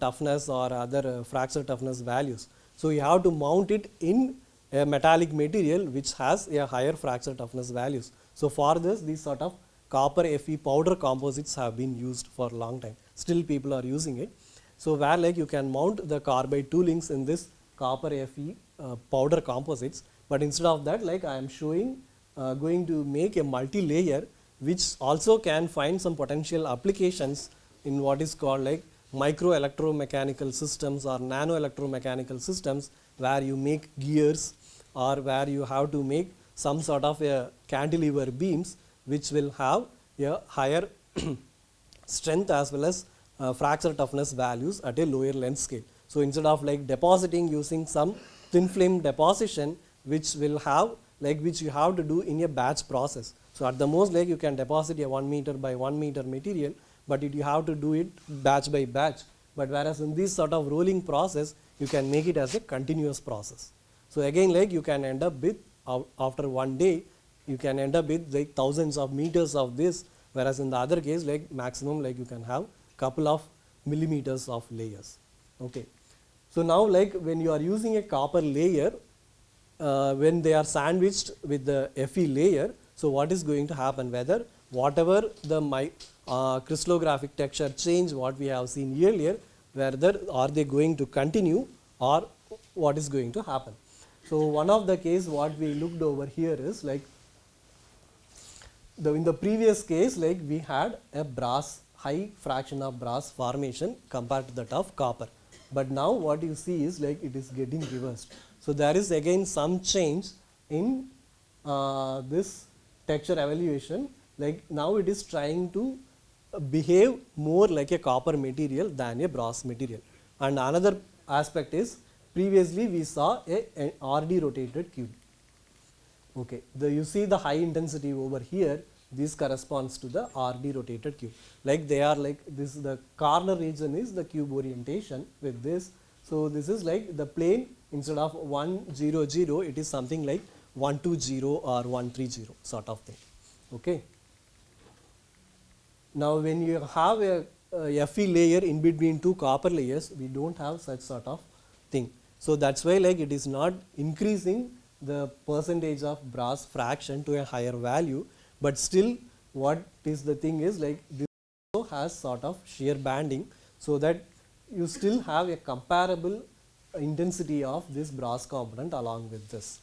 toughness or other fracture toughness values. So you have to mount it in a metallic material which has a higher fracture toughness values. So for this, these sort of copper Fe powder composites have been used for a long time. Still people are using it. So where like you can mount the carbide toolings in this copper Fe powder composites, but instead of that, like I am showing going to make a multi-layer which also can find some potential applications in what is called like micro electromechanical systems or nano electromechanical systems, where you make gears or where you have to make some sort of a cantilever beams which will have a higher strength as well as fracture toughness values at a lower length scale. So instead of like depositing using some thin film deposition, which will have like which you have to do in a batch process. So at the most like you can deposit a 1 meter by 1 meter material, but you have to do it batch by batch. But whereas in this sort of rolling process, you can make it as a continuous process. So again, like you can end up with after one day, you can end up with like thousands of meters of this, whereas in the other case, like maximum, like you can have couple of millimeters of layers. Okay. So now, like when you are using a copper layer, when they are sandwiched with the Fe layer, so what is going to happen? Whether whatever the crystallographic texture change what we have seen earlier, whether are they going to continue or what is going to happen. So one of the case what we looked over here is like in the previous case, like we had a brass, high fraction of brass formation compared to that of copper. But now what you see is like it is getting reversed. So there is again some change in this texture evaluation. Like now it is trying to behave more like a copper material than a brass material. And another aspect is previously we saw a RD rotated cube. Okay, you see the high intensity over here, this corresponds to the RD rotated cube. Like they are like this, the corner region is the cube orientation with this. So this is like the plane, instead of 1 0 0, it is something like 1 2 0 or 1 3 0 sort of thing. Okay. Now when you have a Fe layer in between two copper layers, we don't have such sort of thing. So that's why like it is not increasing the percentage of brass fraction to a higher value, but still what is the thing is like this also has sort of shear banding, so that you still have a comparable intensity of this brass component along with this.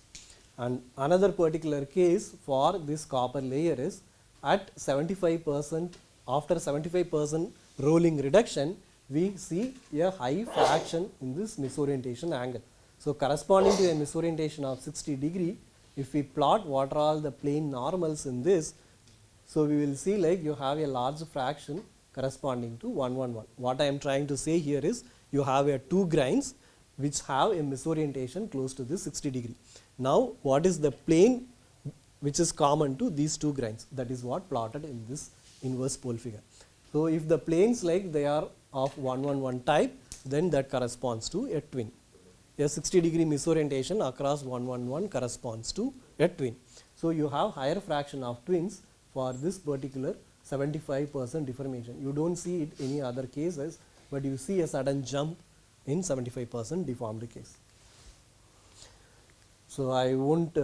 And another particular case for this copper layer is at 75%, after 75% rolling reduction, we see a high fraction in this misorientation angle. So corresponding to a misorientation of 60 degree, if we plot what are all the plane normals in this, so we will see like you have a large fraction corresponding to 111. What I am trying to say here is you have a two grains which have a misorientation close to this 60 degree. Now what is the plane which is common to these two grains? That is what plotted in this inverse pole figure. So if the planes like they are of 111 type, then that corresponds to a twin. A 60 degree misorientation across 111 corresponds to a twin. So you have higher fraction of twins for this particular 75% deformation. You don't see it any other cases, but you see a sudden jump in 75% deformed case. So I won't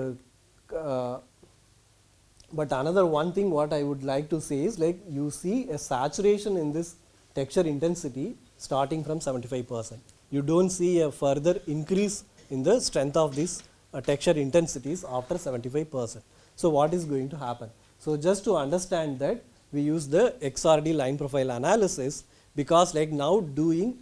but another one thing what I would like to say is like you see a saturation in this texture intensity starting from 75%. You don't see a further increase in the strength of these texture intensities after 75%. So what is going to happen? So just to understand that, we use the XRD line profile analysis, because like now doing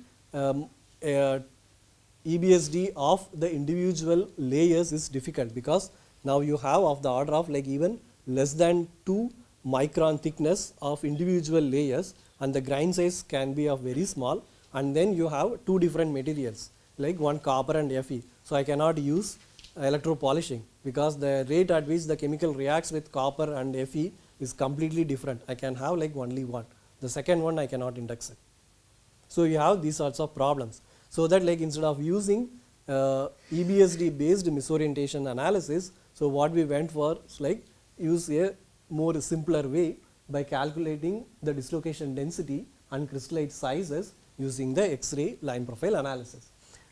EBSD of the individual layers is difficult, because now you have of the order of like even less than 2 micron thickness of individual layers, and the grain size can be of very small, and then you have two different materials like one copper and Fe. So I cannot use electropolishing, because the rate at which the chemical reacts with copper and Fe is completely different. I can have like only one, the second one I cannot index it. So you have these sorts of problems. So that like instead of using EBSD based misorientation analysis, so what we went for is like use a more simpler way by calculating the dislocation density and crystallite sizes using the X-ray line profile analysis.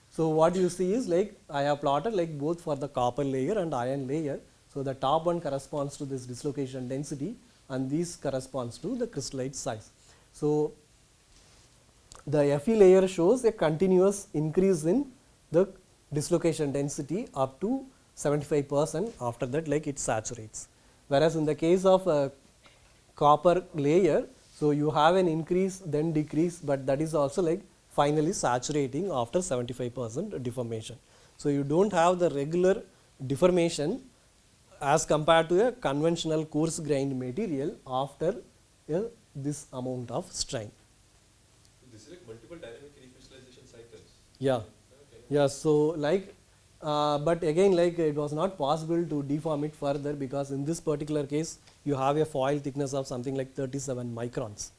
So what you see is like I have plotted like both for the copper layer and iron layer. So the top one corresponds to this dislocation density, and this corresponds to the crystallite size. So the Fe layer shows a continuous increase in the dislocation density up to 75%. After that, like it saturates. Whereas in the case of a copper layer, so you have an increase then decrease, but that is also like finally saturating after 75% deformation. So you don't have the regular deformation as compared to a conventional coarse grained material after this amount of strain. This is like multiple dynamic recrystallization cycles. Yeah. Okay. Yeah. So like, but again, like it was not possible to deform it further, because in this particular case, you have a foil thickness of something like 37 microns.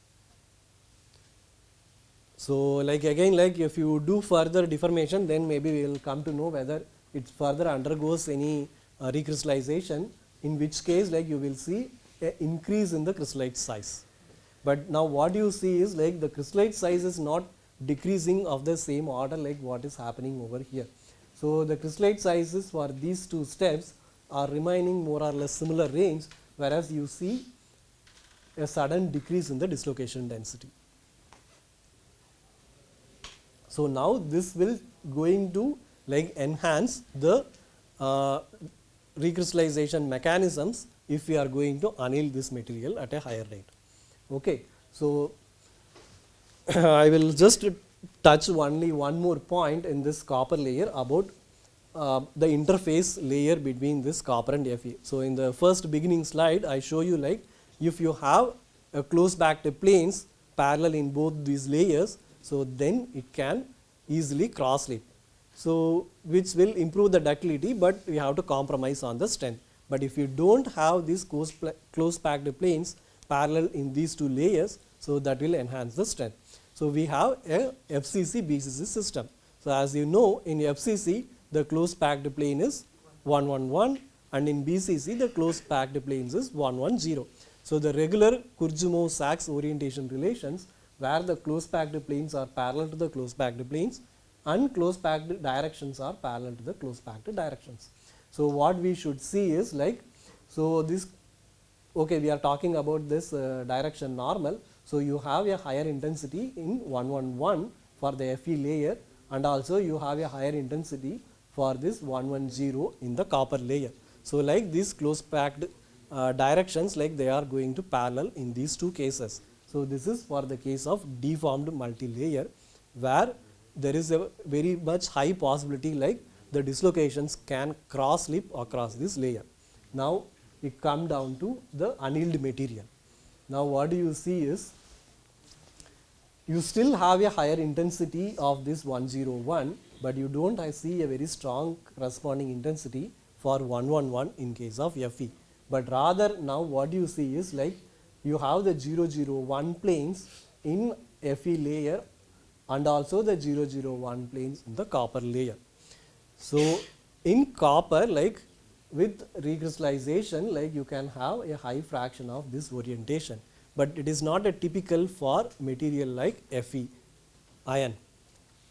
So like again, like if you do further deformation, then maybe we will come to know whether it further undergoes any recrystallization, in which case like you will see an increase in the crystallite size. But now what you see is like the crystallite size is not decreasing of the same order like what is happening over here. So the crystallite sizes for these two steps are remaining more or less similar range, whereas you see a sudden decrease in the dislocation density. So now this will going to like enhance the recrystallization mechanisms if we are going to anneal this material at a higher rate. Okay, so I will just touch only one more point in this copper layer about the interface layer between this copper and Fe. So in the first beginning slide, I show you like if you have a close backed planes parallel in both these layers, so then it can easily cross lip. So which will improve the ductility, but we have to compromise on the strength. But if you don't have these close packed planes parallel in these two layers, so that will enhance the strength. So we have a FCC BCC system. So as you know, in FCC the close packed plane is 111, and in BCC the close packed planes is 110. So the regular Kurzhumov-Sachs orientation relations, where the close packed planes are parallel to the close packed planes and close packed directions are parallel to the close packed directions. So what we should see is like, so this, okay, we are talking about this direction normal. So you have a higher intensity in 111 for the Fe layer, and also you have a higher intensity for this 110 in the copper layer. So like these close packed directions, like they are going to parallel in these two cases. So this is for the case of deformed multi-layer, where there is a very much high possibility like the dislocations can cross lip across this layer. Now we come down to the annealed material. Now what do you see is, you still have a higher intensity of this 101, but you don't see a very strong corresponding intensity for 111 in case of Fe. But rather now what you see is like you have the 001 planes in Fe layer and also the 001 planes in the copper layer. So in copper, like with recrystallization, like you can have a high fraction of this orientation, but it is not a typical for material like Fe iron.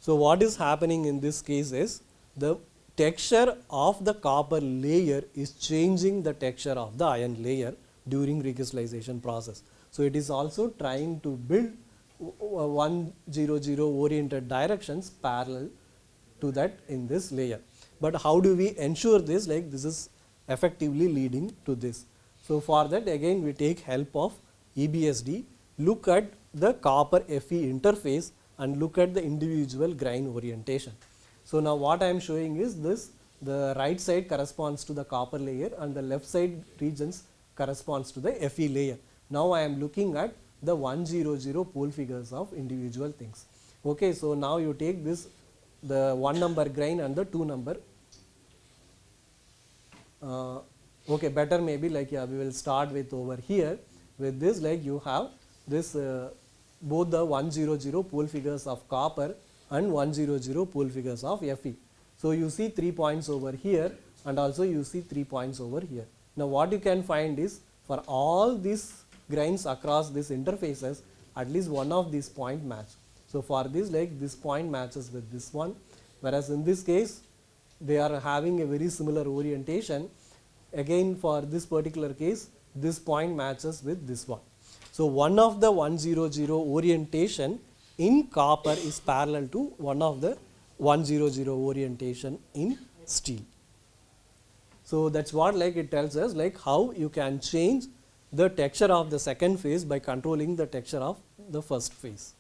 So what is happening in this case is the texture of the copper layer is changing the texture of the iron layer during recrystallization process. So it is also trying to build 100 oriented directions parallel to that in this layer. But how do we ensure this? Like this is effectively leading to this. So for that again we take help of EBSD, look at the copper Fe interface and look at the individual grain orientation. So now what I am showing is this, the right side corresponds to the copper layer and the left side regions corresponds to the Fe layer. Now I am looking at the 100 pole figures of individual things. Okay, so now you take this, the 1 number grain and the 2 number. Okay, better maybe like, yeah, we will start with over here. With this, like you have this both the 100 pole figures of copper and 100 pole figures of Fe. So you see 3 points over here and also you see 3 points over here. Now what you can find is for all these grains across these interfaces, at least one of these point match. So for this, like this point matches with this one, whereas in this case they are having a very similar orientation. Again for this particular case, this point matches with this one. So one of the 100 orientation in copper is parallel to one of the 100 orientation in steel. So that's what like it tells us like how you can change the texture of the second phase by controlling the texture of the first phase.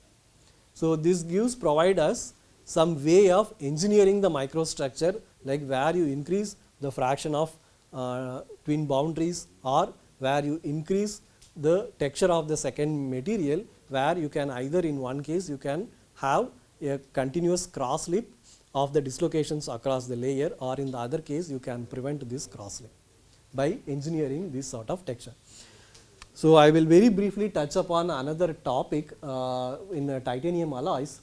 So this provide us some way of engineering the microstructure, like where you increase the fraction of twin boundaries, or where you increase the texture of the second material, where you can either in one case you can have a continuous cross lip of the dislocations across the layer, or in the other case you can prevent this cross lip by engineering this sort of texture. So I will very briefly touch upon another topic in titanium alloys.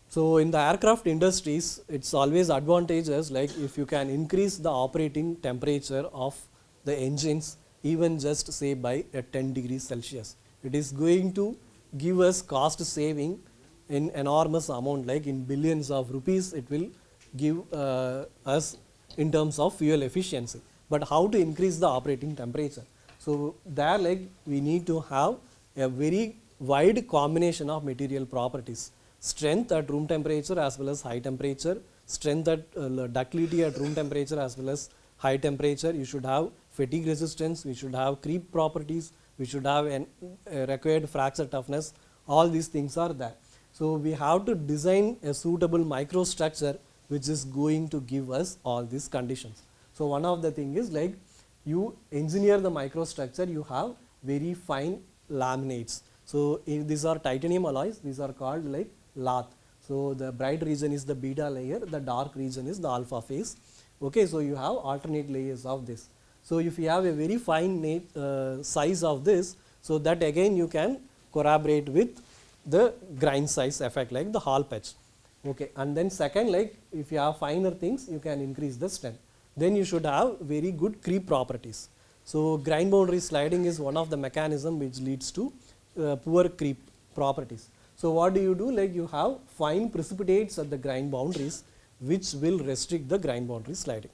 So in the aircraft industries, it's always advantageous, like if you can increase the operating temperature of the engines even just say by a 10 degrees Celsius. It is going to give us cost saving in enormous amount, like in billions of rupees it will give us in terms of fuel efficiency. But how to increase the operating temperature? So there, like we need to have a very wide combination of material properties. Strength at room temperature as well as high temperature, strength at ductility at room temperature as well as high temperature. You should have fatigue resistance, we should have creep properties, we should have a required fracture toughness. All these things are there. So we have to design a suitable microstructure which is going to give us all these conditions. So one of the thing is, like you engineer the microstructure, you have very fine laminates. So these are titanium alloys, these are called like lath. So the bright region is the beta layer, the dark region is the alpha phase. Okay, so you have alternate layers of this. So if you have a very fine size of this, so that again you can corroborate with the grind size effect, like the Hall patch. Okay, and then second, like if you have finer things, you can increase the strength. Then you should have very good creep properties. So grind boundary sliding is one of the mechanism which leads to poor creep properties. So what do? Like you have fine precipitates at the grind boundaries which will restrict the grind boundary sliding.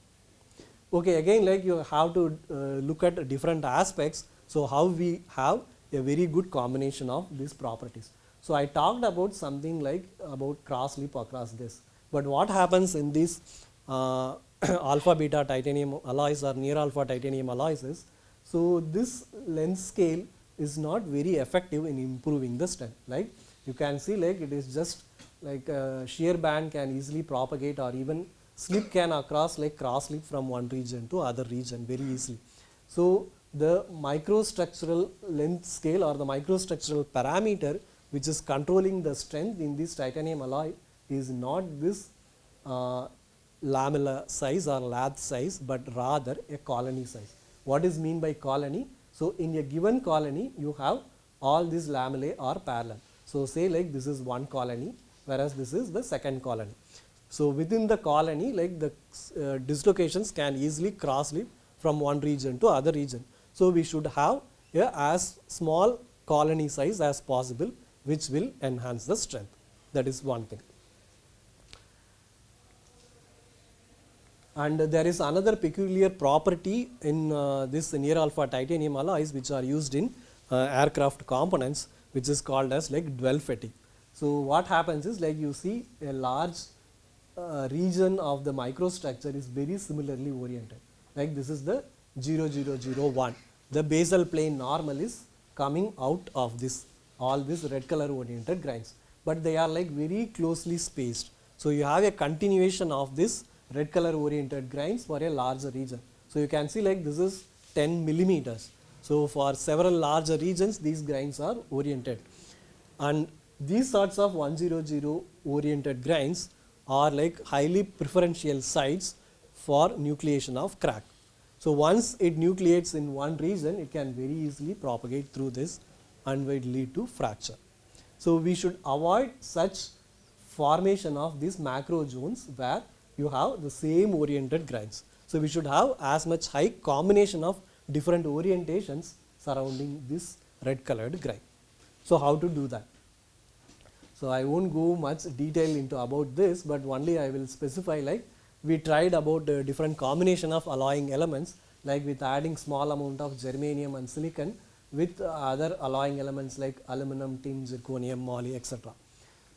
Okay, again, like you have to look at different aspects. So how we have a very good combination of these properties. So I talked about something like about cross lip across this. But what happens in these alpha beta titanium alloys or near alpha titanium alloys is, so this length scale is not very effective in improving the strength. Like you can see, like it is just like shear band can easily propagate, or even slip can across like cross slip from one region to other region very easily. So the microstructural length scale or the microstructural parameter which is controlling the strength in this titanium alloy is not this lamella size or lath size, but rather a colony size. What is mean by colony? So in a given colony you have all these lamellae are parallel. So say like this is one colony, whereas this is the second colony. So within the colony, like the dislocations can easily cross slip from one region to other region. So we should have a as small colony size as possible, which will enhance the strength. That is one thing. And there is another peculiar property in this near alpha titanium alloys which are used in aircraft components, which is called as like dwell fatigue. So what happens is, like you see a large region of the microstructure is very similarly oriented. Like this is the 0001. The basal plane normal is coming out of this, all these red color oriented grinds, but they are like very closely spaced. So you have a continuation of this red color oriented grinds for a larger region. So you can see like this is 10 millimeters. So for several larger regions these grinds are oriented, and these sorts of 100 oriented grinds are like highly preferential sites for nucleation of crack. So once it nucleates in one region, it can very easily propagate through this and will lead to fracture. So we should avoid such formation of these macro zones where you have the same oriented grinds. So we should have as much high combination of different orientations surrounding this red colored grind. So how to do that? So I won't go much detail into about this, but only I will specify, like we tried about different combination of alloying elements, like with adding small amount of germanium and silicon with other alloying elements like aluminum, tin, zirconium, moly, etc.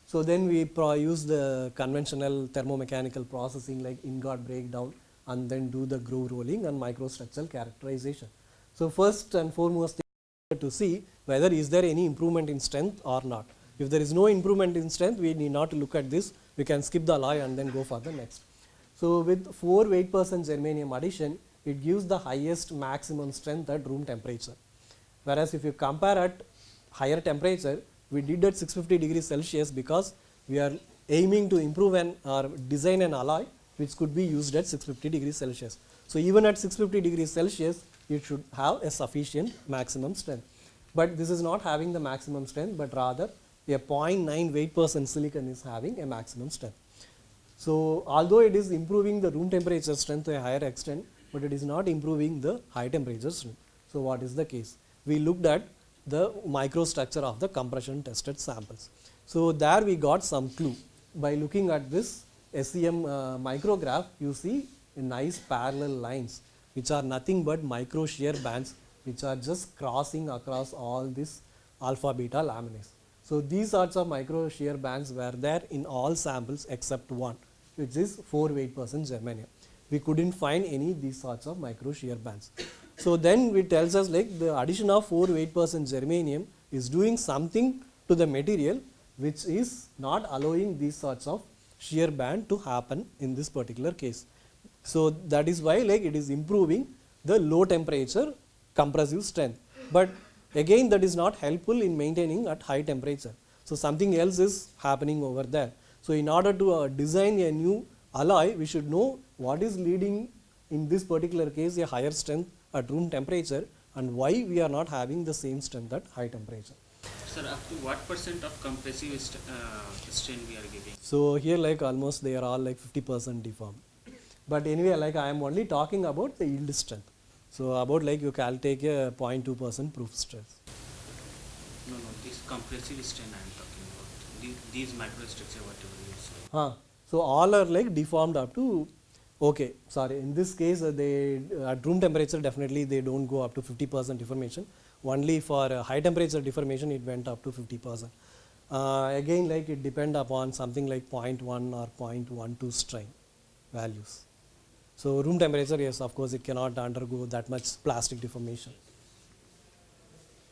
So then we use the conventional thermomechanical processing like ingot breakdown, and then do the groove rolling and microstructural characterization. So first and foremost to see whether is there any improvement in strength or not. If there is no improvement in strength, we need not look at this. We can skip the alloy and then go for the next. So with 4 weight % germanium addition, it gives the highest maximum strength at room temperature. Whereas if you compare at higher temperature, we did at 650 degrees Celsius because we are aiming to improve or design an alloy which could be used at 650 degrees Celsius. So even at 650 degrees Celsius, it should have a sufficient maximum strength. But this is not having the maximum strength, but rather a 0.9 weight% silicon is having a maximum strength. So although it is improving the room temperature strength to a higher extent, but it is not improving the high temperature strength. So what is the case? We looked at the microstructure of the compression tested samples. So there we got some clue. By looking at this SEM micrograph, you see nice parallel lines which are nothing but micro shear bands which are just crossing across all this alpha beta laminae. So these sorts of micro shear bands were there in all samples except one, which is 4 weight % germanium. We couldn't find any these sorts of micro shear bands. So then it tells us like the addition of 4 weight % germanium is doing something to the material which is not allowing these sorts of shear band to happen in this particular case. So that is why like it is improving the low temperature compressive strength. But again that is not helpful in maintaining at high temperature. So something else is happening over there. So in order to design a new alloy, we should know what is leading in this particular case a higher strength at room temperature and why we are not having the same strength at high temperature. Sir, up to what % of compressive strain we are giving? So here like almost they are all like 50% deformed. But anyway, like I am only talking about the yield strength. So about like you can take a 0.2% proof stress. No, this compressive strain I am talking about. These microstructure, whatever you say. So all are like deformed up to, okay, sorry, in this case they at room temperature definitely they don't go up to 50% deformation. Only for high temperature deformation it went up to 50%. Again like it depend upon something like 0.1 or 0.12 strain values. So room temperature, yes, of course it cannot undergo that much plastic deformation.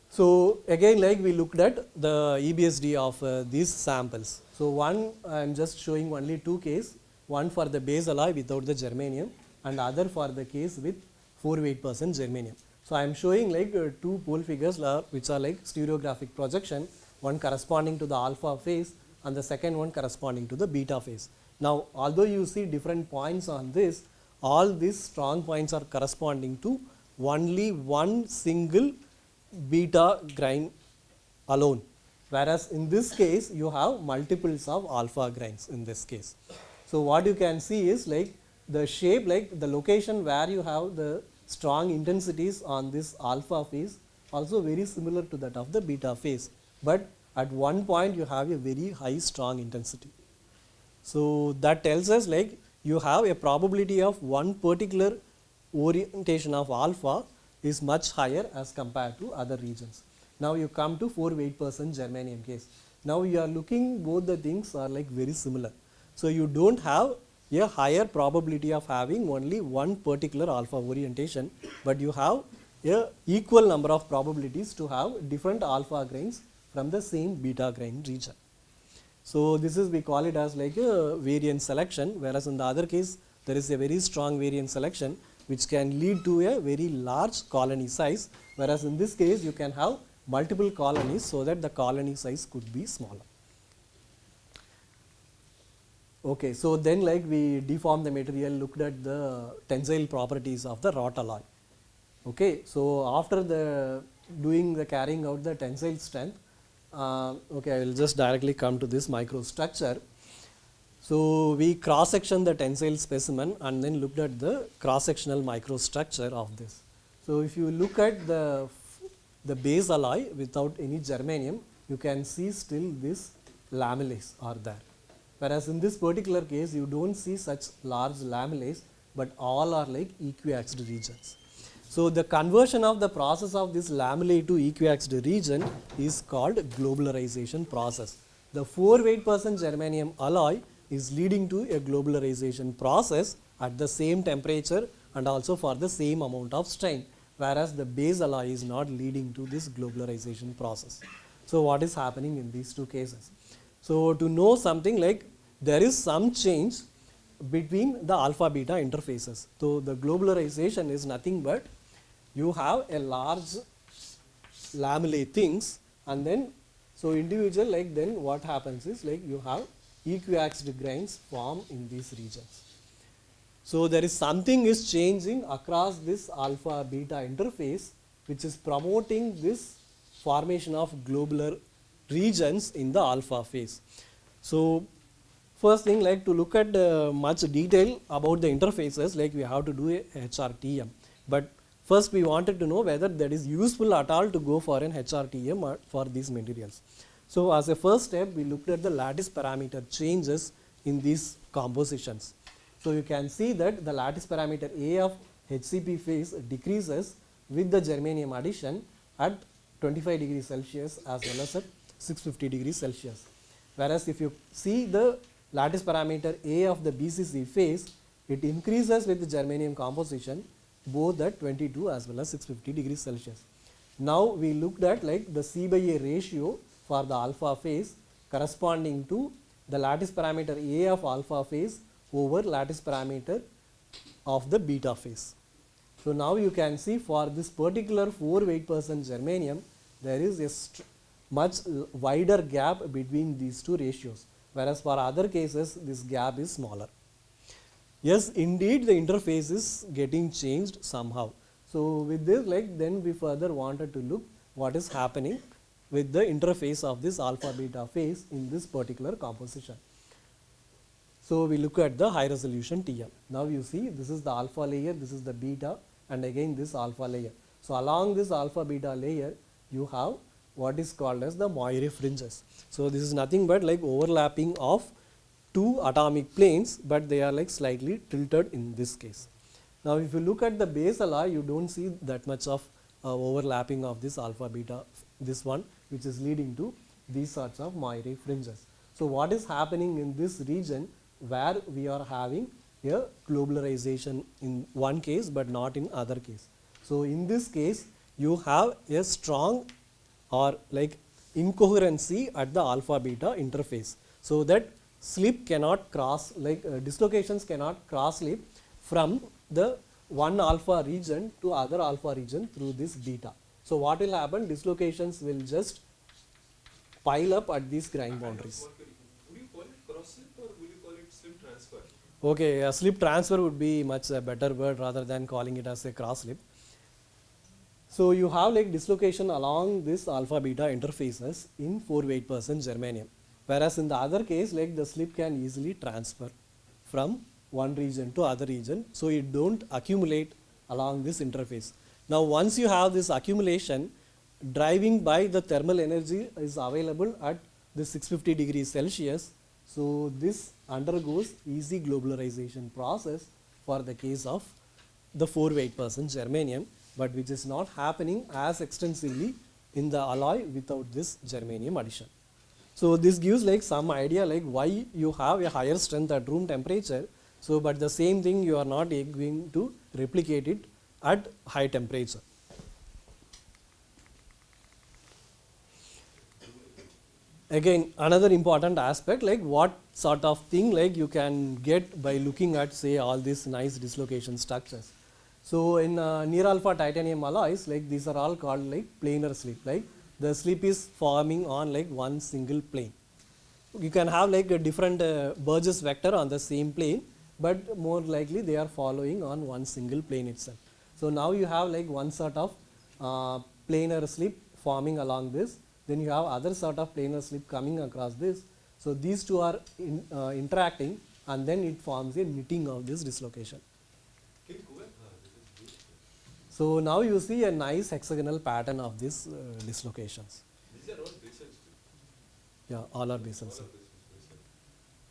So again like we looked at the EBSD of these samples. So one I am just showing only two cases, one for the base alloy without the germanium and other for the case with 4 weight % germanium. So I am showing like two pole figures which are like stereographic projection, one corresponding to the alpha phase and the second one corresponding to the beta phase. Now although you see different points on this, all these strong points are corresponding to only one single beta grain alone, whereas in this case you have multiples of alpha grains in this case. So what you can see is like the shape, like the location where you have the strong intensities on this alpha phase also very similar to that of the beta phase, but at one point you have a very high strong intensity. So that tells us like you have a probability of one particular orientation of alpha is much higher as compared to other regions. Now you come to 4 weight % germanium case. Now you are looking both the things are like very similar. So you don't have a higher probability of having only one particular alpha orientation, but you have a equal number of probabilities to have different alpha grains from the same beta grain region. So this is, we call it as like a variance selection, whereas in the other case there is a very strong variance selection which can lead to a very large colony size, whereas in this case you can have multiple colonies so that the colony size could be smaller. Okay, so then like we deformed the material, looked at the tensile properties of the wrought alloy. Okay, so after the carrying out the tensile strength, okay, I will just directly come to this microstructure. So we cross-sectioned the tensile specimen and then looked at the cross-sectional microstructure of this. So if you look at the base alloy without any germanium, you can see still this lamellae are there. Whereas in this particular case, you don't see such large lamellae, but all are like equiaxed regions. So the conversion of the process of this lamellae to equiaxed region is called globularization process. The 4 weight % germanium alloy is leading to a globularization process at the same temperature and also for the same amount of strain, whereas the base alloy is not leading to this globularization process. So what is happening in these two cases? So to know something like there is some change between the alpha beta interfaces. So the globularization is nothing but you have a large lamellae things and then so individual like then what happens is like you have equiaxed grains form in these regions. So there is something is changing across this alpha beta interface which is promoting this formation of globular regions in the alpha phase. So first thing, like to look at much detail about the interfaces, like we have to do a HRTM. But first we wanted to know whether that is useful at all to go for an HRTM or for these materials. So as a first step, we looked at the lattice parameter changes in these compositions. So you can see that the lattice parameter A of HCP phase decreases with the germanium addition at 25 degrees Celsius as well as at 650 degrees Celsius. Whereas if you see the lattice parameter A of the BCC phase, it increases with the germanium composition both at 22 as well as 650 degrees Celsius. Now we looked at like the C by A ratio for the alpha phase corresponding to the lattice parameter A of alpha phase over lattice parameter of the beta phase. So now you can see for this particular 4 weight % germanium, there is a much wider gap between these two ratios, whereas for other cases this gap is smaller. Yes, indeed the interface is getting changed somehow. So with this, like then we further wanted to look what is happening with the interface of this alpha beta phase in this particular composition. So we look at the high resolution TM. Now you see this is the alpha layer, this is the beta, and again this alpha layer. So along this alpha beta layer you have what is called as the Moire fringes. So this is nothing but like overlapping of two atomic planes, but they are like slightly tilted in this case. Now if you look at the base alloy, you don't see that much of overlapping of this alpha beta, this one, which is leading to these sorts of Moire fringes. So what is happening in this region where we are having a globularization in one case but not in other case. So in this case you have a strong or like incoherency at the alpha beta interface, so that slip cannot cross, like dislocations cannot cross slip from the one alpha region to other alpha region through this beta. So what will happen, dislocations will just pile up at these grind boundaries. Would you call it cross slip or will you call it slip transfer? Okay, a slip transfer would be much a better word rather than calling it as a cross slip. So you have like dislocation along this alpha beta interfaces in 4 weight % germanium, whereas in the other case like the slip can easily transfer from one region to other region, so it don't accumulate along this interface. Now once you have this accumulation, driving by the thermal energy is available at the 650 degrees Celsius, so this undergoes easy globularization process for the case of the 4 weight % germanium, but which is not happening as extensively in the alloy without this germanium addition. So this gives like some idea like why you have a higher strength at room temperature, so but the same thing you are not going to replicate it at high temperature. Again another important aspect, like what sort of thing like you can get by looking at say all these nice dislocation structures. So in near alpha titanium alloys, like these are all called like planar slip, like the slip is forming on like one single plane. You can have like a different Burgess vector on the same plane, but more likely they are following on one single plane itself. So now you have like one sort of planar slip forming along this, then you have other sort of planar slip coming across this. So these two are interacting and then it forms a knitting of this dislocation. So now you see a nice hexagonal pattern of these dislocations. These are all basal slip. Yeah, all are basal slip.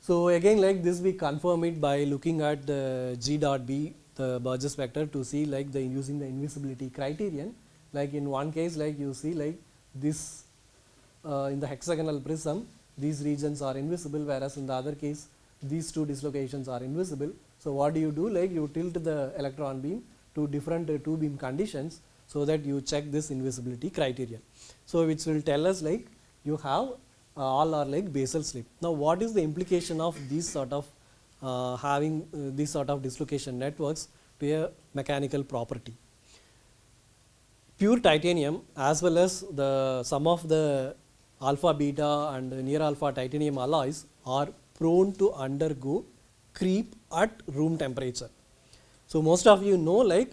So again like this we confirm it by looking at the G dot B, the Burgess vector, to see like the using the invisibility criterion. Like in one case like you see like this in the hexagonal prism these regions are invisible, whereas in the other case these two dislocations are invisible. So what do? Like you tilt the electron beam to different two beam conditions so that you check this invisibility criterion. So which will tell us like you have all are like basal slip. Now what is the implication of these sort of having these sort of dislocation networks to a mechanical property? Pure titanium as well as the some of the alpha beta and near alpha titanium alloys are prone to undergo creep at room temperature. So most of you know like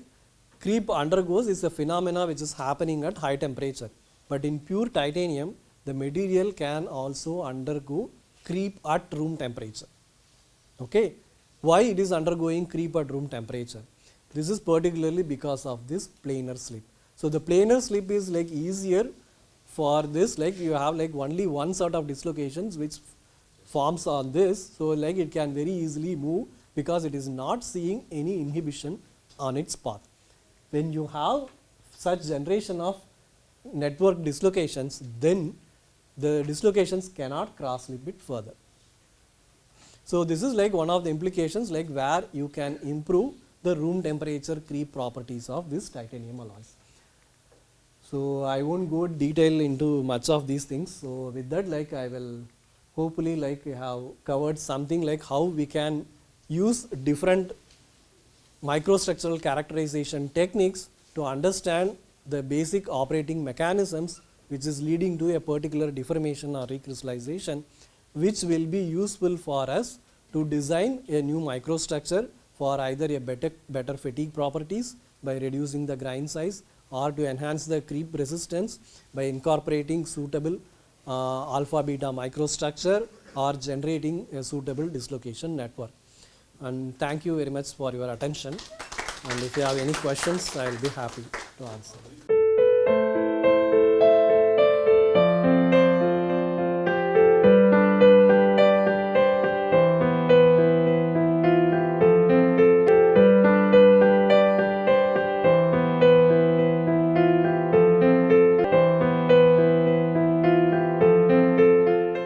creep undergoes is a phenomena which is happening at high temperature. But in pure titanium, the material can also undergo creep at room temperature. Okay, why it is undergoing creep at room temperature? This is particularly because of this planar slip. So the planar slip is like easier for this, like you have like only one sort of dislocations which forms on this, so like it can very easily move because it is not seeing any inhibition on its path. When you have such generation of network dislocations, then the dislocations cannot cross slip it further. So this is like one of the implications like where you can improve the room temperature creep properties of this titanium alloys. So I won't go detail into much of these things. So with that, like I will hopefully like have covered something like how we can use different microstructural characterization techniques to understand the basic operating mechanisms which is leading to a particular deformation or recrystallization, which will be useful for us to design a new microstructure for either a better fatigue properties by reducing the grain size, or to enhance the creep resistance by incorporating suitable alpha beta microstructure or generating a suitable dislocation network. And thank you very much for your attention, and if you have any questions I will be happy to answer.